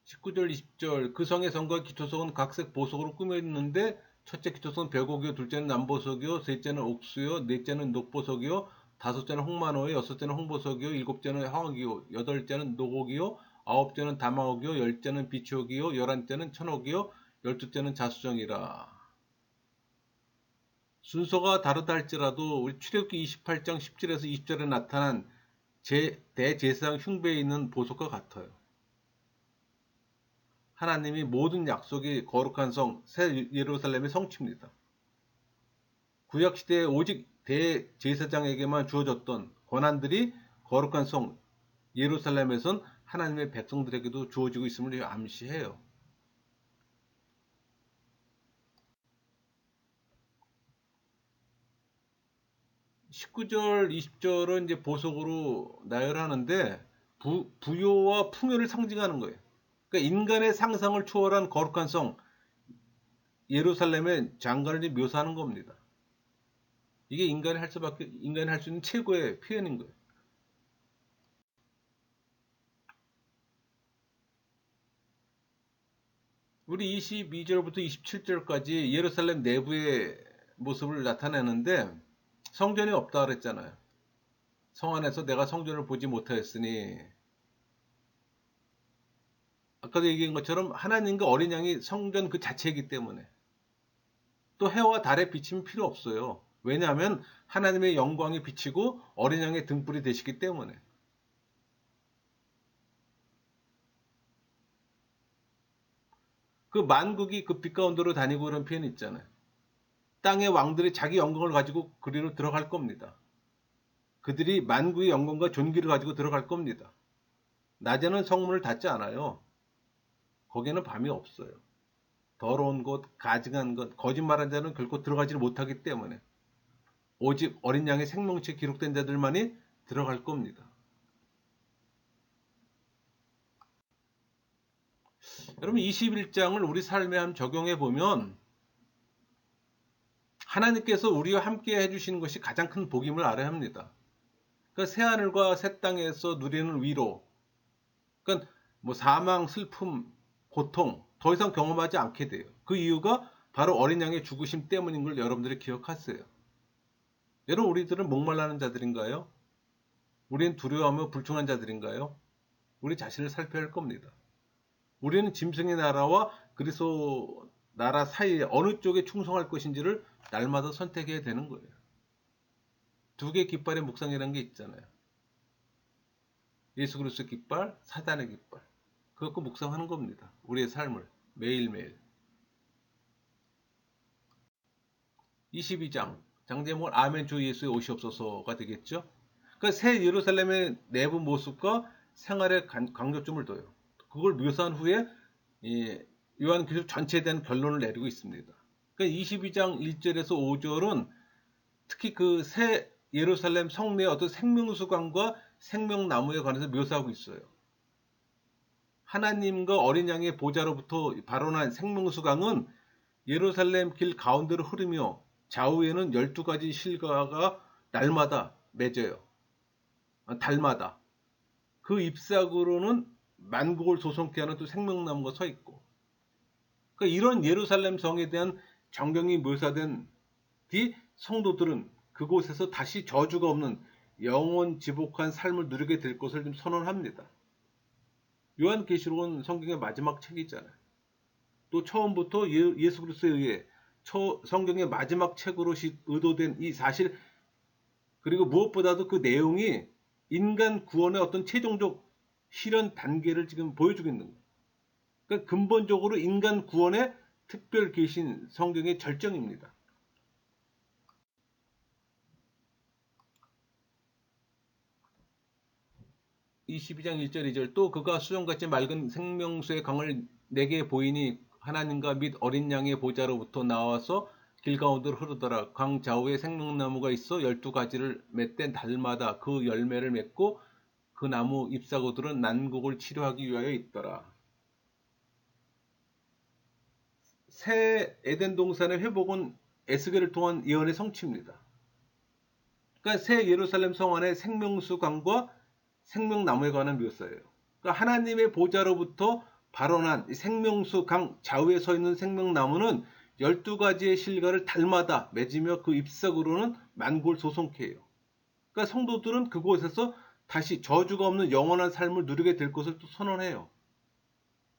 19절 20절 그 성의 성과 기초석은 각색 보석으로 꾸몄는데 첫째 기초석은 벽옥이요, 둘째는 남보석이요, 셋째는 옥수요, 넷째는 녹보석이요, 다섯째는 홍만호요, 여섯째는 홍보석이요, 일곱째는 황옥이요, 여덟째는 녹옥이요, 아홉째는 담화옥이요, 열째는 비치옥이요, 열한째는 천옥이요, 열두째는 자수정이라. 순서가 다르다 할지라도 우리 출애굽기 28장 10절에서 20절에 나타난 대제사장 흉배에 있는 보석과 같아요. 하나님이 모든 약속이 거룩한 성, 새 예루살렘의 성취입니다. 구약시대에 오직 대제사장에게만 주어졌던 권한들이 거룩한 성, 예루살렘에선 하나님의 백성들에게도 주어지고 있음을 암시해요. (19절) (20절은) 이제 보석으로 나열하는데 부요와 풍요를 상징하는 거예요. 그러니까 인간의 상상을 초월한 거룩한 성 예루살렘의 장관을 묘사하는 겁니다. 이게 인간이 할 수 있는 최고의 표현인 거예요. 우리 22절부터 27절까지 예루살렘 내부의 모습을 나타내는데 성전이 없다 그랬잖아요. 성 안에서 내가 성전을 보지 못하였으니, 아까도 얘기한 것처럼 하나님과 어린 양이 성전 그 자체이기 때문에 또 해와 달의 비침이 필요 없어요. 왜냐하면 하나님의 영광이 비치고 어린 양의 등불이 되시기 때문에. 그 만국이 그 빛 가운데로 다니고 그런 표현이 있잖아요. 땅의 왕들이 자기 영광을 가지고 그리로 들어갈 겁니다. 그들이 만국의 영광과 존귀를 가지고 들어갈 겁니다. 낮에는 성문을 닫지 않아요. 거기에는 밤이 없어요. 더러운 곳, 가증한 것, 거짓말한 자는 결코 들어가지 못하기 때문에 오직 어린 양의 생명체 기록된 자들만이 들어갈 겁니다. 여러분 21장을 우리 삶에 한번 적용해 보면 하나님께서 우리와 함께 해주시는 것이 가장 큰 복임을 알아야 합니다. 그러니까 새하늘과 새 땅에서 누리는 위로, 그러니까 뭐 사망, 슬픔, 고통 더 이상 경험하지 않게 돼요. 그 이유가 바로 어린 양의 죽으심 때문인 걸 여러분들이 기억하세요. 여러분 우리들은 목말라는 자들인가요? 우리는 두려워하며 불충한 자들인가요? 우리 자신을 살펴야 할 겁니다. 우리는 짐승의 나라와 그리스도 나라 사이에 어느 쪽에 충성할 것인지를 날마다 선택해야 되는 거예요. 두 개의 깃발의 묵상이라는 게 있잖아요. 예수 그리스도의 깃발, 사단의 깃발. 그거 갖고 묵상하는 겁니다. 우리의 삶을 매일매일. 22장 장제목은 아멘 주 예수의 오시옵소서가 되겠죠. 그러니까 새 예루살렘의 내부 모습과 생활에 강조점을 둬요. 그걸 묘사한 후에 요한계시록 전체에 대한 결론을 내리고 있습니다. 그러니까 22장 1절에서 5절은 특히 그 새 예루살렘 성내의 어떤 생명수강과 생명나무에 관해서 묘사하고 있어요. 하나님과 어린 양의 보좌로부터 발원한 생명수강은 예루살렘 길 가운데로 흐르며 좌우에는 12가지 실과가 날마다 맺어요. 달마다. 그 잎사구로는 만국을 조성케 하는 또 생명나무가 서 있고, 그러니까 이런 예루살렘 성에 대한 정경이 묘사된 뒤 성도들은 그곳에서 다시 저주가 없는 영원 지복한 삶을 누리게 될 것을 좀 선언합니다. 요한계시록은 성경의 마지막 책이잖아요. 또 처음부터 예수 그리스도에 의해 성경의 마지막 책으로 의도된 이 사실, 그리고 무엇보다도 그 내용이 인간 구원의 어떤 최종적 실현 단계를 지금 보여주고 있는 거예요. 그러니까 근본적으로 인간 구원의 특별 계신 성경의 절정입니다. 22장 1절 2절 또 그가 수정같이 맑은 생명수의 강을 내게 보이니 하나님과 및 어린 양의 보좌로부터 나와서 길 가운데로 흐르더라. 강 좌우에 생명나무가 있어 12가지를 맺된 달마다 그 열매를 맺고 그 나무 잎사구들은 난국을 치료하기 위하여 있더라. 새 에덴 동산의 회복은 에스겔을 통한 예언의 성취입니다. 그러니까 새 예루살렘 성 안에 생명수 강과 생명나무에 관한 묘사예요. 그러니까 하나님의 보좌로부터 발원한 생명수 강 좌우에 서 있는 생명나무는 12가지의 실과를 달마다 맺으며 그 잎사구로는 만국을 소송케 해요. 그러니까 성도들은 그곳에서 다시 저주가 없는 영원한 삶을 누리게 될 것을 또 선언해요.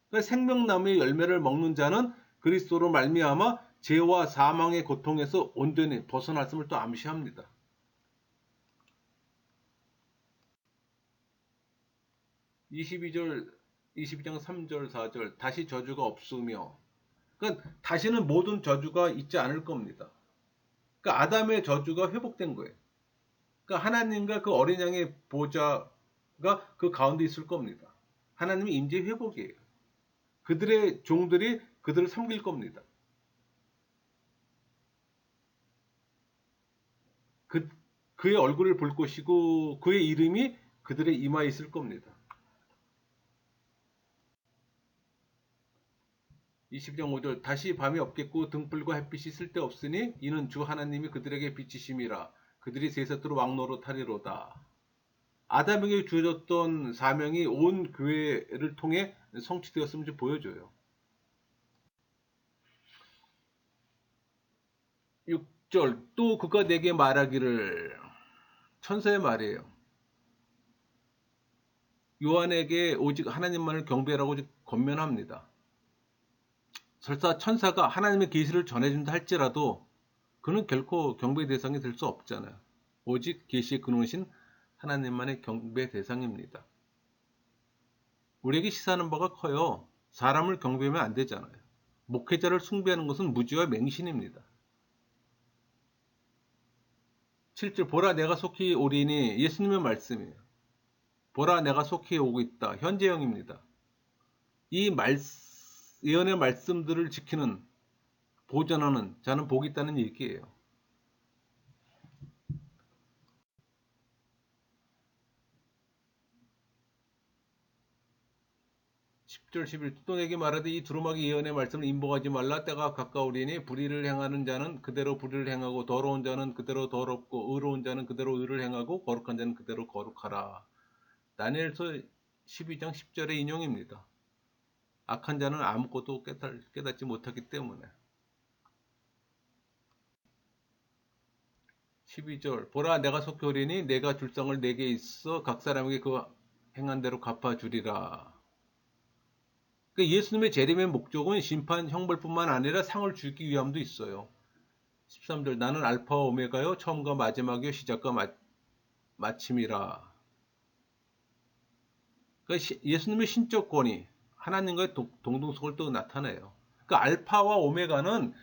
그러니까 생명나무의 열매를 먹는 자는 그리스도로 말미암아 죄와 사망의 고통에서 온전히 벗어났음을 또 암시합니다. 22절, 22장 3절, 4절 다시 저주가 없으며 그러니까 다시는 모든 저주가 있지 않을 겁니다. 그러니까 아담의 저주가 회복된 거예요. 그러니까 하나님과 그 어린 양의 보좌가 그 가운데 있을 겁니다. 하나님의 임재 회복이에요. 그들의 종들이 그들을 섬길 겁니다. 그의 얼굴을 볼 것이고 그의 이름이 그들의 이마에 있을 겁니다. 22장 5절 다시 밤이 없겠고 등불과 햇빛이 쓸데없으니 이는 주 하나님이 그들에게 비치심이라 그들이 세세토로 왕노릇하리로다. 아담에게 주어졌던 사명이 온 교회를 통해 성취되었음을 보여줘요. 6절 또 그가 내게 말하기를 천사의 말이에요. 요한에게 오직 하나님만을 경배하라고 권면합니다. 설사 천사가 하나님의 계시를 전해준다 할지라도 그는 결코 경배 대상이 될 수 없잖아요. 오직 계시의 근원이신 하나님만의 경배 대상입니다. 우리에게 시사하는 바가 커요. 사람을 경배하면 안 되잖아요. 목회자를 숭배하는 것은 무지와 맹신입니다. 7절 보라 내가 속히 오리니 예수님의 말씀이에요. 보라 내가 속히 오고 있다. 현재형입니다. 이 예언의 말씀들을 지키는 보전하는 자는 복이 있다는 얘기예요. 10절 11절 또 내게 말하되 이 두루마기 예언의 말씀을 인복하지 말라 때가 가까우리니 불의를 행하는 자는 그대로 불의를 행하고 더러운 자는 그대로 더럽고 의로운 자는 그대로 의를 행하고 거룩한 자는 그대로 거룩하라. 다니엘서 12장 10절의 인용입니다. 악한 자는 아무것도 깨닫지 못하기 때문에. 12절 보라 내가 속히 오리니 내가 줄 상을 내게 있어 각 사람에게 그 행한 대로 갚아주리라. 그러니까 예수님의 재림의 목적은 심판 형벌뿐만 아니라 상을 주기 위함도 있어요. 13절 나는 알파와 오메가요 처음과 마지막이요 시작과 마침이라. 그러니까 예수님의 신적 권위 하나님과의 동등성을 또 나타내요. 그러니까 알파와 오메가는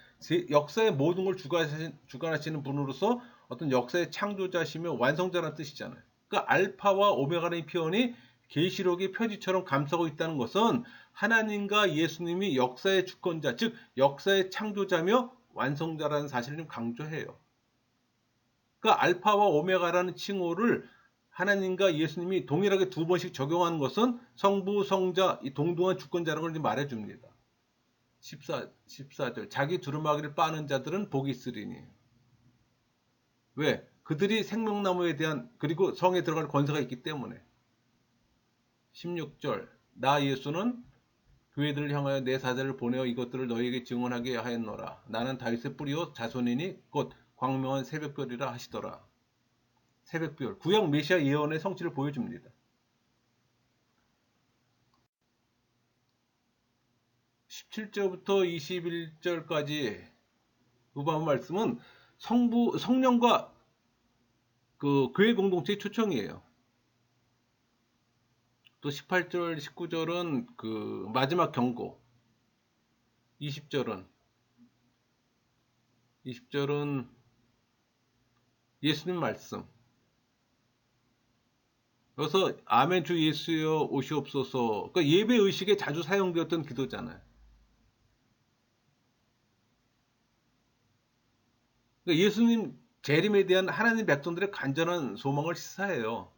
역사의 모든 걸 주관하시는 분으로서 어떤 역사의 창조자시며 완성자라는 뜻이잖아요. 그러니까 알파와 오메가라는 표현이 계시록의 표지처럼 감싸고 있다는 것은 하나님과 예수님이 역사의 주권자, 즉 역사의 창조자며 완성자라는 사실을 좀 강조해요. 그러니까 알파와 오메가라는 칭호를 하나님과 예수님이 동일하게 두 번씩 적용하는 것은 성부, 성자, 이 동등한 주권자라는 걸 말해줍니다. 14절 자기 두루마기를 빠는 자들은 복이 있으리니. 왜? 그들이 생명나무에 대한 그리고 성에 들어갈 권세가 있기 때문에. 16절 나 예수는 교회들을 향하여 내 사자를 보내어 이것들을 너희에게 증언하게 하였노라. 나는 다윗의 뿌리요 자손이니 곧 광명한 새벽별이라 하시더라. 새벽별 구약 메시아 예언의 성취를 보여줍니다. 17절부터 21절까지 후반부 말씀은 성령과 그 교회 공동체의 초청이에요. 또 18절, 19절은 그 마지막 경고. 20절은 예수님 말씀. 그래서 아멘 주 예수여 오시옵소서. 그러니까 예배 의식에 자주 사용되었던 기도잖아요. 그러니까 예수님 재림에 대한 하나님 백성들의 간절한 소망을 시사해요.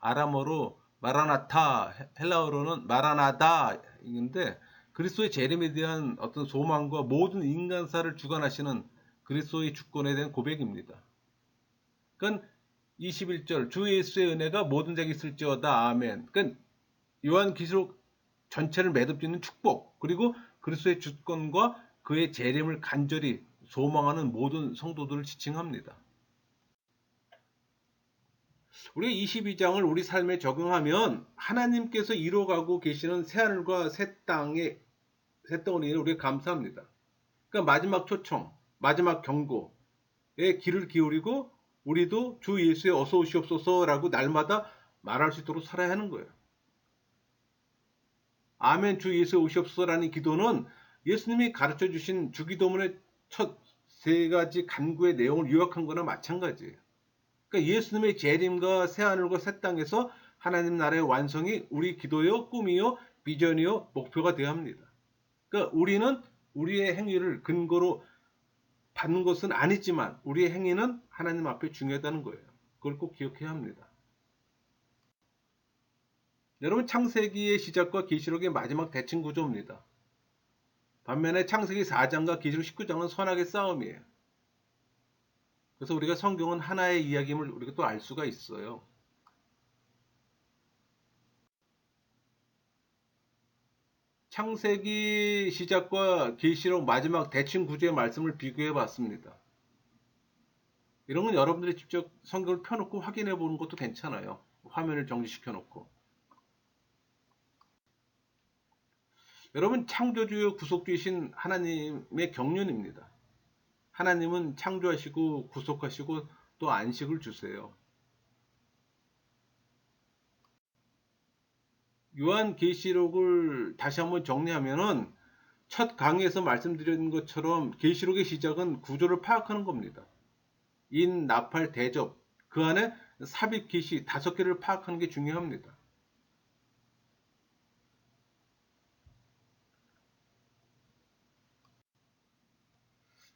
아람어로 마라나타, 헬라어로는 마라나다인데 그리스도의 재림에 대한 어떤 소망과 모든 인간사를 주관하시는 그리스도의 주권에 대한 고백입니다. 그러니까 21절 주 예수의 은혜가 모든 자에게 있을지어다 아멘. 그러니까 요한계시록 전체를 매듭짓는 축복 그리고 그리스도의 주권과 그의 재림을 간절히 소망하는 모든 성도들을 지칭합니다. 우리가 22장을 우리 삶에 적용하면 하나님께서 이루어가고 계시는 새하늘과 새 땅의 새 땅을 인해 우리가 감사합니다. 그러니까 마지막 초청, 마지막 경고에 귀를 기울이고 우리도 주 예수의 어서 오시옵소서라고 날마다 말할 수 있도록 살아야 하는 거예요. 아멘 주 예수 오시옵소서라는 기도는 예수님이 가르쳐 주신 주기도문의 첫 세 가지 간구의 내용을 요약한 거나 마찬가지예요. 그러니까 예수님의 재림과 새하늘과 새 땅에서 하나님 나라의 완성이 우리 기도요, 꿈이요, 비전이요, 목표가 되어야 합니다. 그러니까 우리는 우리의 행위를 근거로 받는 것은 아니지만 우리의 행위는 하나님 앞에 중요하다는 거예요. 그걸 꼭 기억해야 합니다. 여러분 창세기의 시작과 계시록의 마지막 대칭 구조입니다. 반면에 창세기 4장과 계시록 19장은 선악의 싸움이에요. 그래서 우리가 성경은 하나의 이야기임을 우리가 또 알 수가 있어요. 창세기 시작과 계시록 마지막 대칭 구조의 말씀을 비교해 봤습니다. 이런 건 여러분들이 직접 성경을 펴놓고 확인해 보는 것도 괜찮아요. 화면을 정지시켜 놓고. 여러분 창조주요 구속주이신 하나님의 경륜입니다. 하나님은 창조하시고 구속하시고 또 안식을 주세요. 요한계시록을 다시 한번 정리하면은 첫 강의에서 말씀드린 것처럼 계시록의 시작은 구조를 파악하는 겁니다. 인, 나팔, 대접, 그 안에 삽입, 계시 5개를 파악하는 게 중요합니다.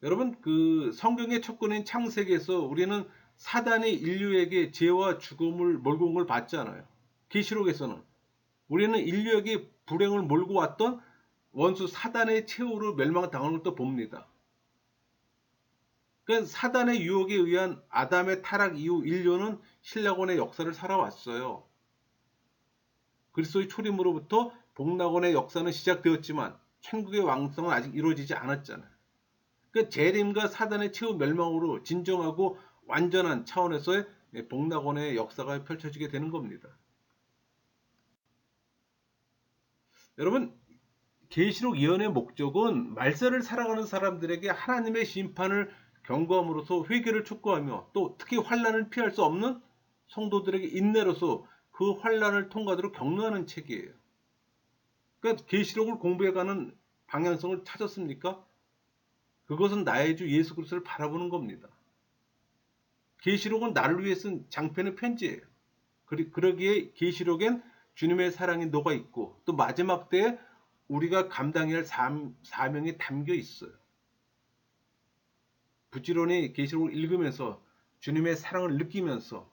여러분 그 성경의 첫 권인 창세기에서 우리는 사단이 인류에게 죄와 죽음을 몰고 온 걸 봤잖아요. 계시록에서는 우리는 인류에게 불행을 몰고 왔던 원수 사단의 최후로 멸망당하는 걸 또 봅니다. 그러니까 사단의 유혹에 의한 아담의 타락 이후 인류는 신라곤의 역사를 살아왔어요. 그리스도의 초림으로부터 복락원의 역사는 시작되었지만 천국의 왕성은 아직 이루어지지 않았잖아요. 그 재림과 사단의 최후 멸망으로 진정하고 완전한 차원에서의 복락원의 역사가 펼쳐지게 되는 겁니다. 여러분 계시록 예언의 목적은 말세를 살아가는 사람들에게 하나님의 심판을 경고함으로써 회개를 촉구하며 또 특히 환난을 피할 수 없는 성도들에게 인내로서 그 환난을 통과하도록 격려하는 책이에요. 그러니까 계시록을 공부해가는 방향성을 찾았습니까? 그것은 나의 주 예수 그리스도를 바라보는 겁니다. 계시록은 나를 위해 쓴 장편의 편지예요. 그러기에 계시록엔 주님의 사랑이 녹아 있고 또 마지막 때에 우리가 감당해야 할 사명이 담겨 있어요. 부지런히 계시록을 읽으면서 주님의 사랑을 느끼면서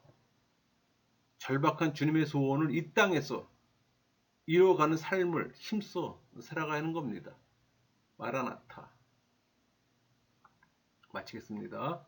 절박한 주님의 소원을 이 땅에서 이뤄가는 삶을 힘써 살아가는 겁니다. 마라나타. 마치겠습니다.